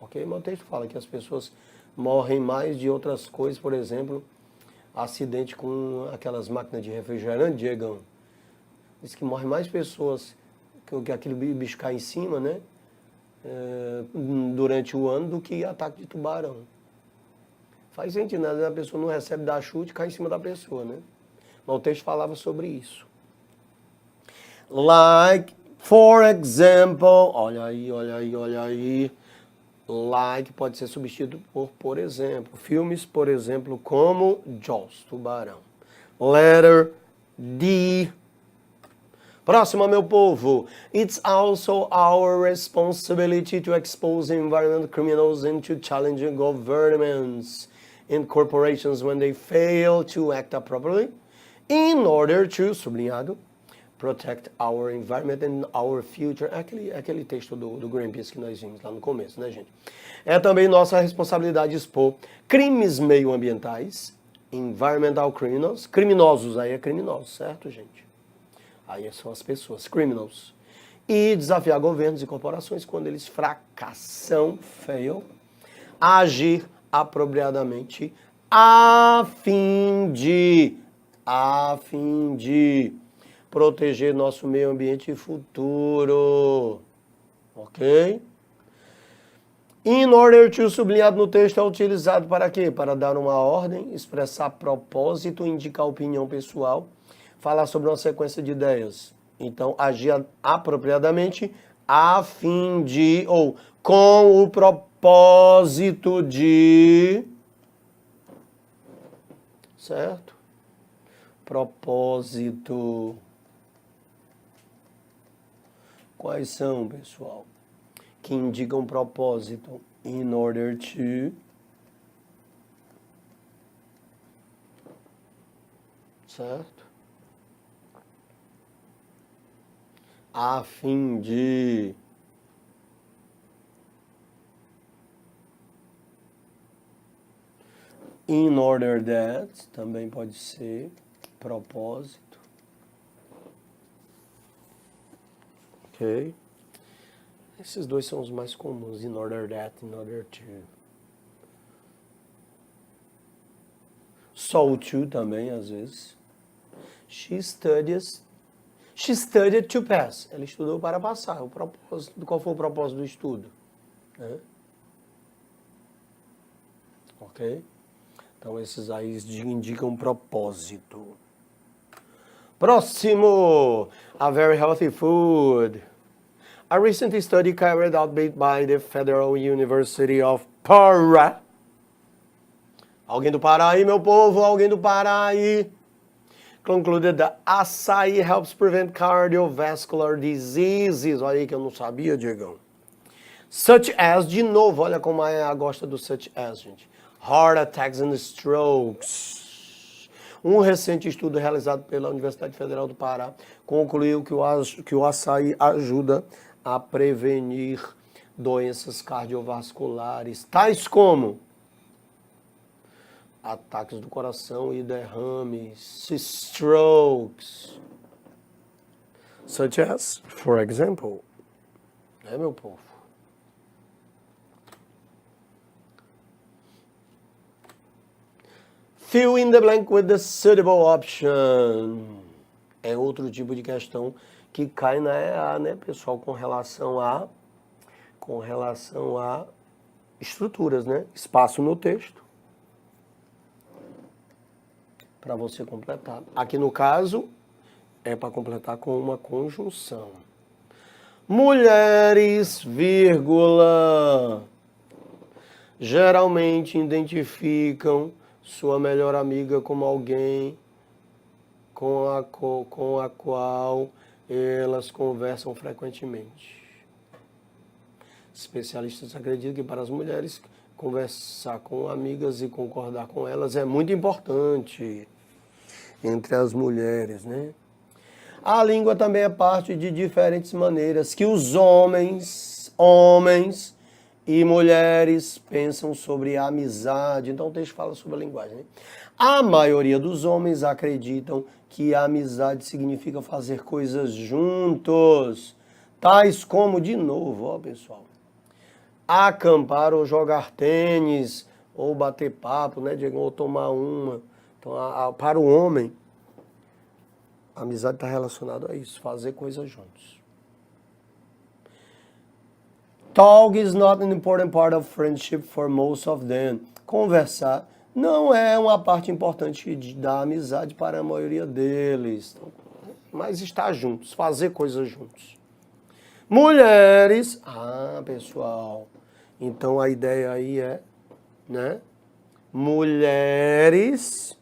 Ok? Mas o texto fala que as pessoas morrem mais de outras coisas, por exemplo, acidente com aquelas máquinas de refrigerante, Diegão. Diz que morrem mais pessoas que aquele bicho cai em cima, né? Durante o ano do que ataque de tubarão. Faz sentido, né? A pessoa não recebe dar chute e cai em cima da pessoa, né? Mas o texto falava sobre isso. Like, for example, olha aí, olha aí, olha aí. Like pode ser substituído por exemplo. Filmes, por exemplo, como Jaws, Tubarão. Letter D. Próxima, meu povo. It's also our responsibility to expose environmental criminals and to challenge governments and corporations when they fail to act appropriately in order to, sublinhado, protect our environment and our future. Aquele texto do Greenpeace que nós vimos lá no começo, né, gente? É também nossa responsabilidade expor crimes meioambientais, environmental criminals, criminosos, aí é criminosos, certo, gente? Aí são as pessoas, criminals. E desafiar governos e corporações quando eles fracassam, fail, a agir apropriadamente a fim de proteger nosso meio ambiente futuro. Ok? In order to, sublinhado no texto, é utilizado para quê? Para dar uma ordem, expressar propósito, indicar opinião pessoal, falar sobre uma sequência de ideias. Então, agir apropriadamente a fim de, ou com o propósito de, certo? Propósito. Quais são, pessoal? Que indicam propósito. In order to. Certo? A fim de. In order that, também pode ser propósito. Ok? Esses dois são os mais comuns. In order that, in order to. So to também, às vezes. She studied to pass. Ela estudou para passar. O propósito, qual foi o propósito do estudo? Né? Ok? Então, esses aí indicam propósito. Próximo! A very healthy food. A recent study carried out by the Federal University of Pará. Alguém do Pará aí, meu povo? Alguém do Pará aí? Concluded that açaí helps prevent cardiovascular diseases. Olha aí que eu não sabia, Diegão. Such as, de novo, olha como a gosta do such as, gente. Heart attacks and strokes. Um recente estudo realizado pela Universidade Federal do Pará concluiu que o açaí ajuda a prevenir doenças cardiovasculares, tais como ataques do coração e derrames, strokes. Such as, for example. É, meu povo? Fill in the blank with the suitable option. É outro tipo de questão que cai na EA, né, pessoal, com relação a estruturas, né? Espaço no texto. Para você completar. Aqui no caso, é para completar com uma conjunção. Mulheres, vírgula, geralmente identificam sua melhor amiga como alguém com a qual elas conversam frequentemente. Especialistas acreditam que para as mulheres conversar com amigas e concordar com elas é muito importante entre as mulheres, né? A língua também é parte de diferentes maneiras que os homens e mulheres pensam sobre a amizade. Então o texto fala sobre a linguagem, né? A maioria dos homens acreditam que a amizade significa fazer coisas juntos, tais como, de novo, ó pessoal, acampar ou jogar tênis, ou bater papo, né, Diego, ou tomar uma. Então, para o homem, a amizade está relacionada a isso, fazer coisas juntos. Talk is not an important part of friendship for most of them. Conversar não é uma parte importante da amizade para a maioria deles. Mas estar juntos, fazer coisas juntos. Mulheres, pessoal, então a ideia aí é, né? Mulheres,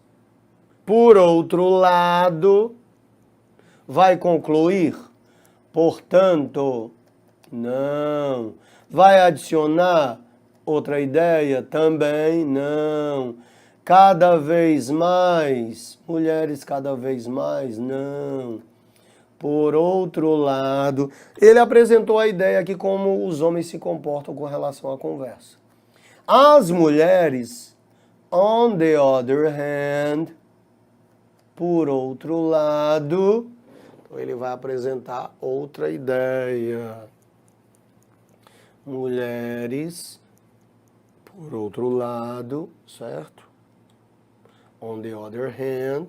por outro lado, vai concluir, portanto, não. Vai adicionar outra ideia? Também não. Cada vez mais, mulheres cada vez mais, não. Por outro lado, ele apresentou a ideia aqui como os homens se comportam com relação à conversa. As mulheres, on the other hand, por outro lado, então ele vai apresentar outra ideia. Mulheres, por outro lado, certo? On the other hand,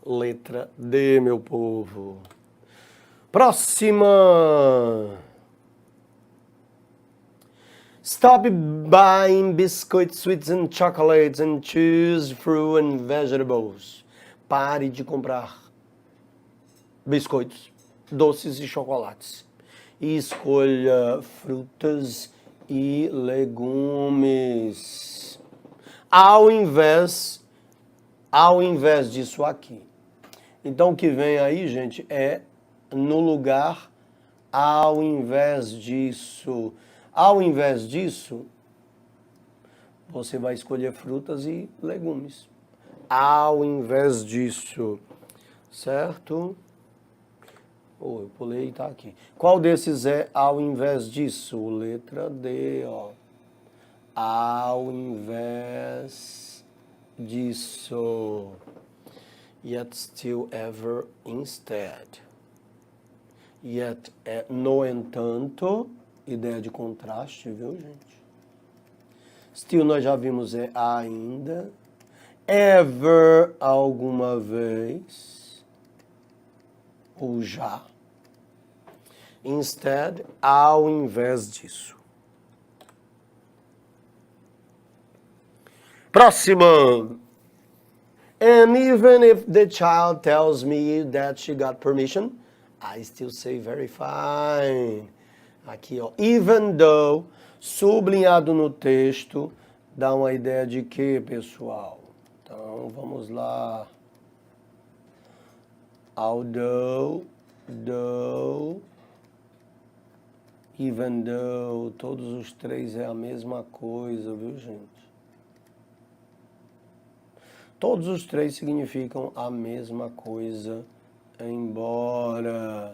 letra D, meu povo. Próxima. Stop buying biscuits, sweets and chocolates and choose fruit and vegetables. Pare de comprar biscoitos, doces e chocolates. E escolha frutas e legumes. Ao invés disso aqui. Então o que vem aí, gente, é no lugar ao invés disso. Ao invés disso, você vai escolher frutas e legumes. Ao invés disso, certo? Eu pulei, tá aqui. Qual desses é ao invés disso? Letra D, ó. Ao invés disso. Yet, still, ever, instead. Yet é no entanto, ideia de contraste, viu, gente? Still nós já vimos é ainda. Ever, alguma vez. Ou já. Instead, ao invés disso. Próxima. And even if the child tells me that she got permission, I still say very fine. Aqui, ó. Even though, sublinhado no texto, dá uma ideia de quê, pessoal? Então, vamos lá. Although, though, even though, todos os três é a mesma coisa, viu, gente? Todos os três significam a mesma coisa, embora,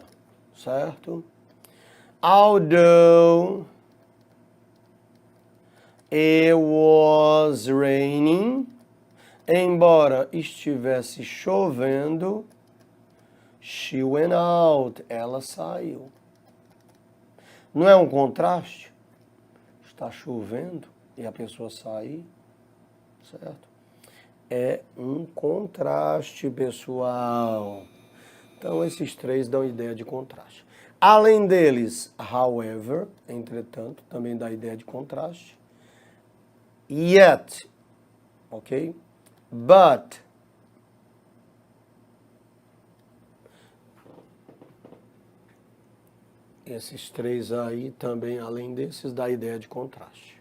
certo? Although it was raining, embora estivesse chovendo, she went out, ela saiu. Não é um contraste? Está chovendo e a pessoa sair, certo? É um contraste, pessoal. Então, esses três dão ideia de contraste. Além deles, however, entretanto, também dá ideia de contraste. Yet, ok? But, esses três aí também, além desses, dá ideia de contraste.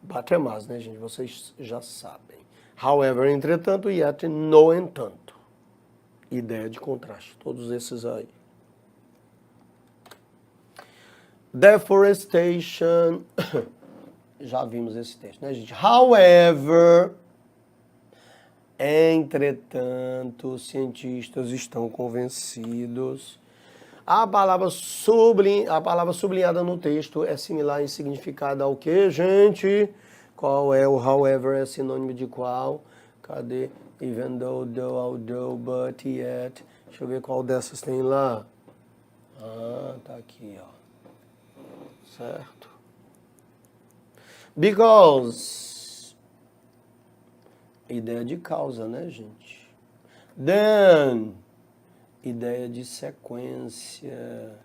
But é mais, né, gente? Vocês já sabem. However, entretanto, yet, no entanto. Ideia de contraste. Todos esses aí. Deforestation. Já vimos esse texto, né, gente? However, entretanto, cientistas estão convencidos. A palavra sublinhada no texto é similar em significado ao que, gente? Qual é o however? É sinônimo de qual? Cadê? Even though, although, but, yet. Deixa eu ver qual dessas tem lá. Ah, tá aqui, ó. Certo? Because. Ideia de causa, né, gente? Then. Ideia de sequência.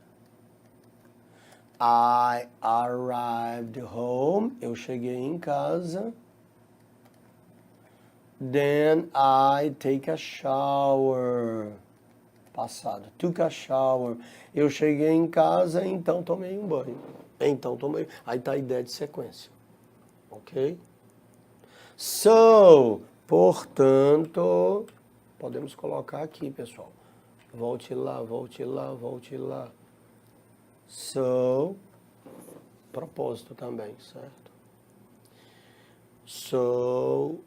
I arrived home. Eu cheguei em casa. Then I take a shower. Passado. Took a shower. Eu cheguei em casa, então tomei um banho. Então tomei. Aí tá a ideia de sequência. Ok? So, portanto, podemos colocar aqui, pessoal. Volte lá, volte lá, volte lá. So, propósito também, certo? So,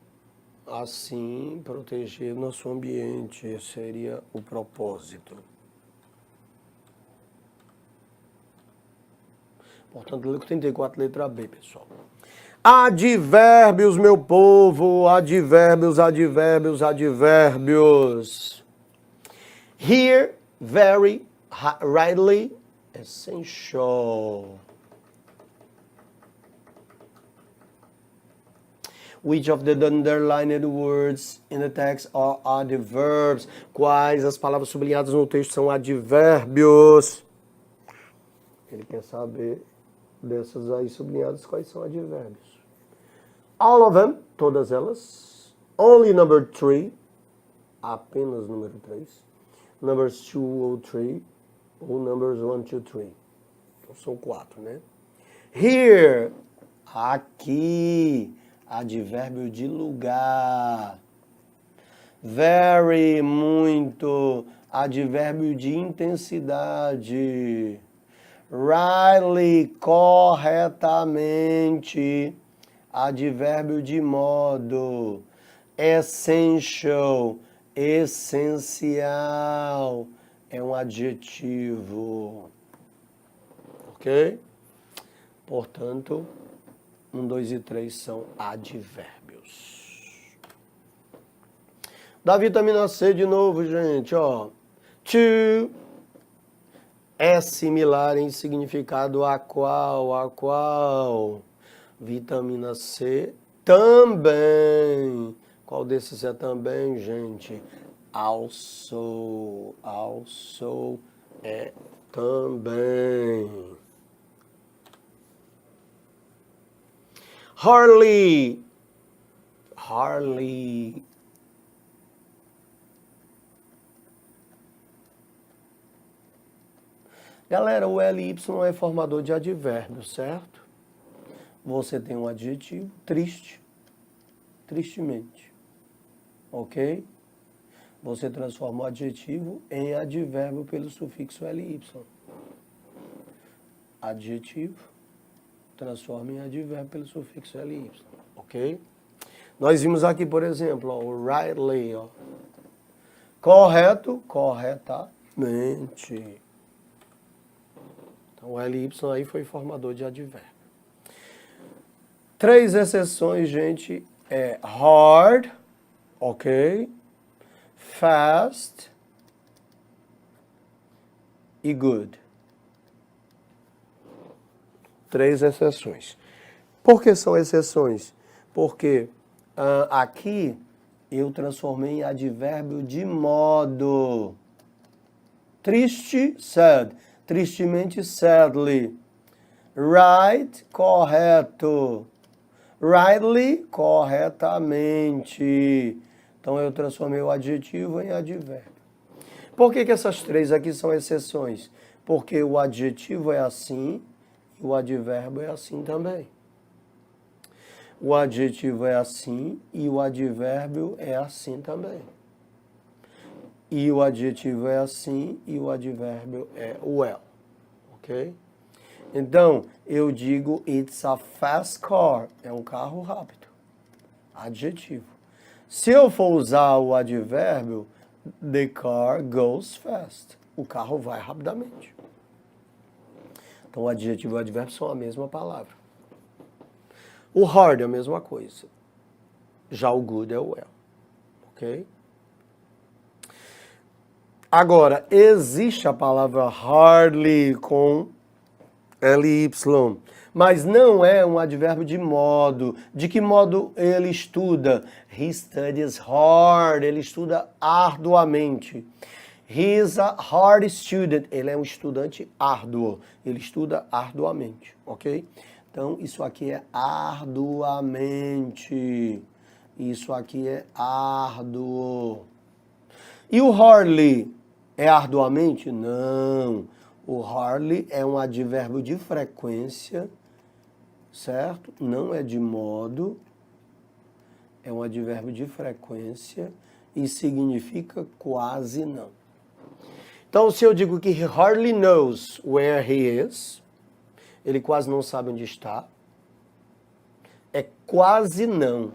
assim, proteger nosso ambiente seria o propósito. Portanto, 34, letra B, pessoal. Advérbios, meu povo, advérbios, advérbios, advérbios. Here, very, rightly, essential. Which of the underlined words in the text are adverbs? Quais as palavras sublinhadas no texto são advérbios? Ele quer saber dessas aí sublinhadas quais são advérbios. All of them, todas elas. Only number 3, apenas número 3. Numbers 2 ou 3, ou numbers 1, 2, 3. Então são 4, né? Here, aqui, advérbio de lugar. Very, muito, advérbio de intensidade. Rightly, corretamente, advérbio de modo. Essential, essencial, é um adjetivo. Ok? Portanto, 1, 2 e 3 são advérbios. Da vitamina C de novo, gente, ó. To é similar em significado a qual? Vitamina C também. Qual desses é também, gente? Also é também. Hardly. Galera, o LY é formador de advérbio, certo? Você tem um adjetivo, triste, tristemente. Ok? Você transforma o adjetivo em advérbio pelo sufixo LY. Adjetivo, transforma em advérbio pelo sufixo LY. Ok? Nós vimos aqui, por exemplo, ó, o rightly. Ó. Correto, corretamente. Então, o LY aí foi formador de advérbio. 3 exceções, gente, é hard, ok? Fast e good. 3 exceções. Por que são exceções? Porque aqui eu transformei em advérbio de modo. Triste, sad. Tristemente, sadly. Right, correto. Rightly, corretamente. Então, eu transformei o adjetivo em advérbio. Por que essas 3 aqui são exceções? Porque o adjetivo é assim e o advérbio é assim também. O adjetivo é assim e o advérbio é assim também. E o adjetivo é assim e o advérbio é well. Ok? Então, eu digo it's a fast car. É um carro rápido. Adjetivo. Se eu for usar o advérbio, the car goes fast. o carro vai rapidamente. Então o adjetivo e o advérbio são a mesma palavra. O hard é a mesma coisa. Já o good é o well. Ok? Agora, existe a palavra hardly com ly, mas não é um advérbio de modo. De que modo ele estuda? He studies hard, ele estuda arduamente. He is a hard student, ele é um estudante árduo, ele estuda arduamente, ok? Então, isso aqui é arduamente, isso aqui é árduo. E o hardly é arduamente? Não. O hardly é um advérbio de frequência, certo? Não é de modo, é um advérbio de frequência e significa quase não. Então, se eu digo que he hardly knows where he is, ele quase não sabe onde está, é quase não.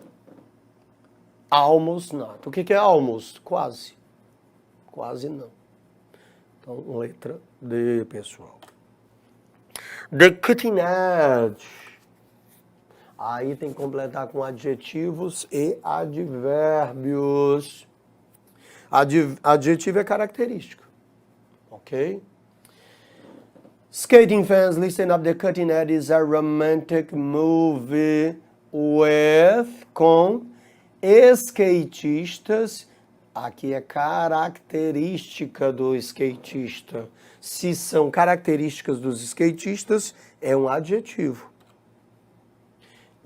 Almost not. O que é almost? Quase. Quase não. Então, letra D, pessoal. The cutting edge. Aí tem que completar com adjetivos e advérbios. Adjetivo é característica. Ok? Skating fans, listen up. The Cutting Edge is a romantic movie com skatistas. Aqui é característica do skatista. Se são características dos skatistas, é um adjetivo.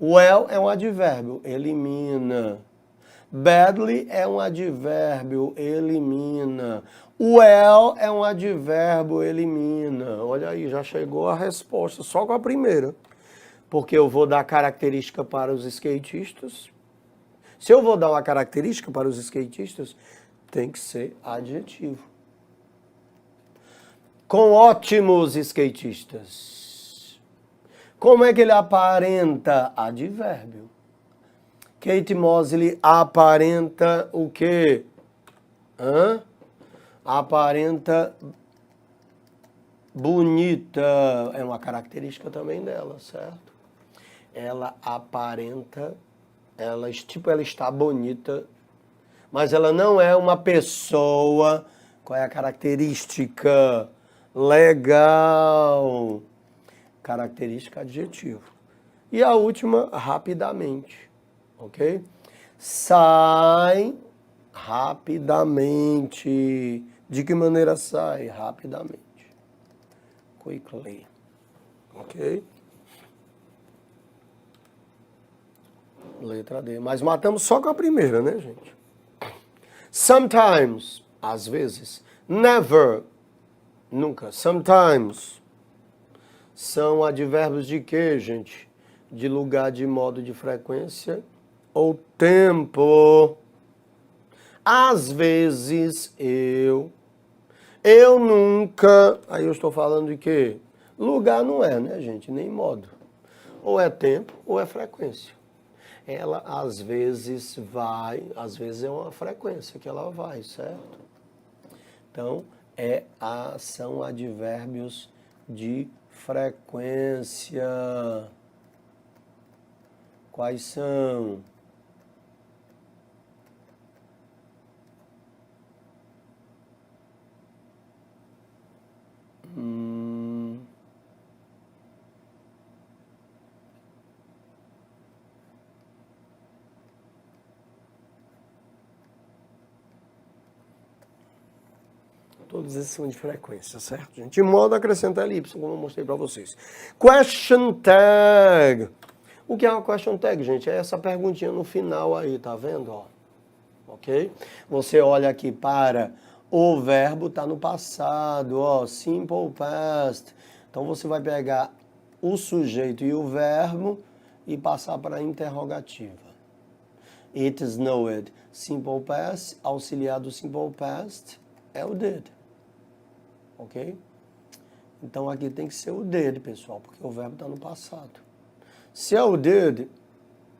Well é um advérbio, elimina. Badly é um advérbio, elimina. Well é um advérbio, elimina. Olha aí, já chegou a resposta, só com a primeira. Porque eu vou dar característica para os skatistas. Se eu vou dar uma característica para os skatistas, tem que ser adjetivo. Com ótimos skatistas. Como é que ele aparenta? Advérbio. Kate Mosley aparenta o quê? Aparenta bonita. É uma característica também dela, certo? Ela aparenta, ela está bonita, mas ela não é uma pessoa. Qual é a característica? Legal. Característica adjetivo. E a última, rapidamente. Ok? Sai rapidamente. De que maneira sai? Rapidamente. Quickly. Ok? Letra D. Mas matamos só com a primeira, né, gente? Sometimes, às vezes. Never, nunca. Sometimes. São advérbios de quê, gente? De lugar, de modo, de frequência ou tempo. Às vezes eu nunca. Aí eu estou falando de quê? Lugar não é, né, gente? Nem modo. Ou é tempo ou é frequência. Ela às vezes vai, às vezes é uma frequência que ela vai, certo? Então, são advérbios de frequência. Quais são? Todos esses são de frequência, certo, gente? De modo a acrescentar Y, como eu mostrei para vocês. Question tag. O que é uma question tag, gente? É essa perguntinha no final aí, tá vendo? Ó, ok? Você olha aqui para o verbo, tá no passado, ó, simple past. Então você vai pegar o sujeito e o verbo e passar para a interrogativa. It snowed. Simple past, auxiliar do simple past é o did. Ok? Então aqui tem que ser o did, pessoal, porque o verbo está no passado. Se é o did,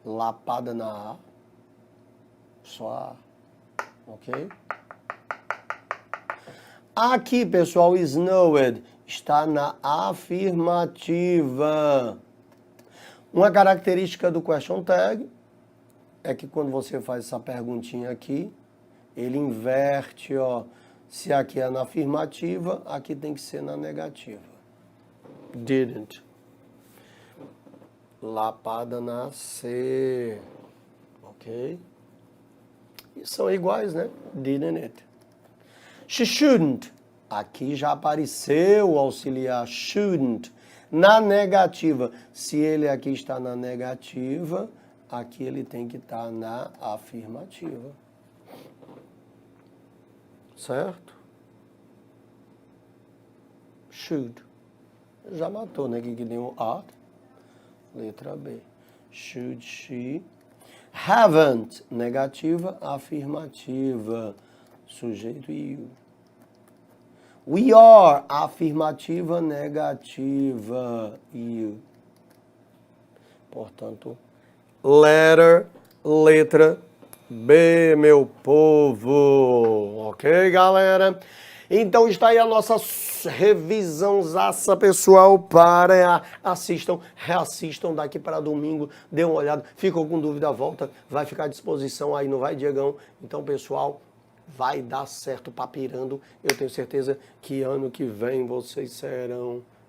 lapada na A, só A. Ok? Aqui, pessoal, snowed está na afirmativa. Uma característica do question tag é que quando você faz essa perguntinha aqui, ele inverte, ó. Se aqui é na afirmativa, aqui tem que ser na negativa. Didn't. Lapada na C. Ok? E são iguais, né? Didn't it. She shouldn't. Aqui já apareceu o auxiliar shouldn't. Na negativa. Se ele aqui está na negativa, aqui ele tem que estar na afirmativa. Certo? Should. Já matou, né? Aqui que tem o A. Letra B. Should she. Haven't. Negativa, afirmativa. Sujeito you. We are. Afirmativa, negativa. You. Portanto, letra B, meu povo. Ok, galera? Então está aí a nossa revisãozaça, pessoal, para assistam, reassistam daqui para domingo, dê uma olhada, ficou com dúvida, volta, vai ficar à disposição aí, não vai, Diegão? Então, pessoal, vai dar certo papirando, eu tenho certeza que ano que vem vocês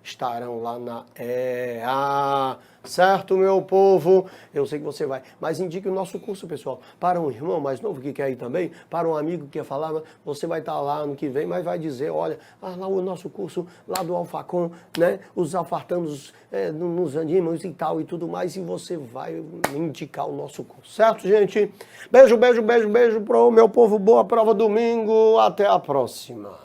estarão lá na EA, certo, meu povo? Eu sei que você vai, mas indique o nosso curso, pessoal, para um irmão mais novo que quer ir também, para um amigo que quer falar, você vai estar lá ano que vem, mas vai dizer, olha, lá o nosso curso, lá do Alfacom, né, os alfartanos nos animam e tal e tudo mais, e você vai indicar o nosso curso, certo, gente? Beijo, beijo, beijo, beijo pro meu povo, boa prova domingo, até a próxima.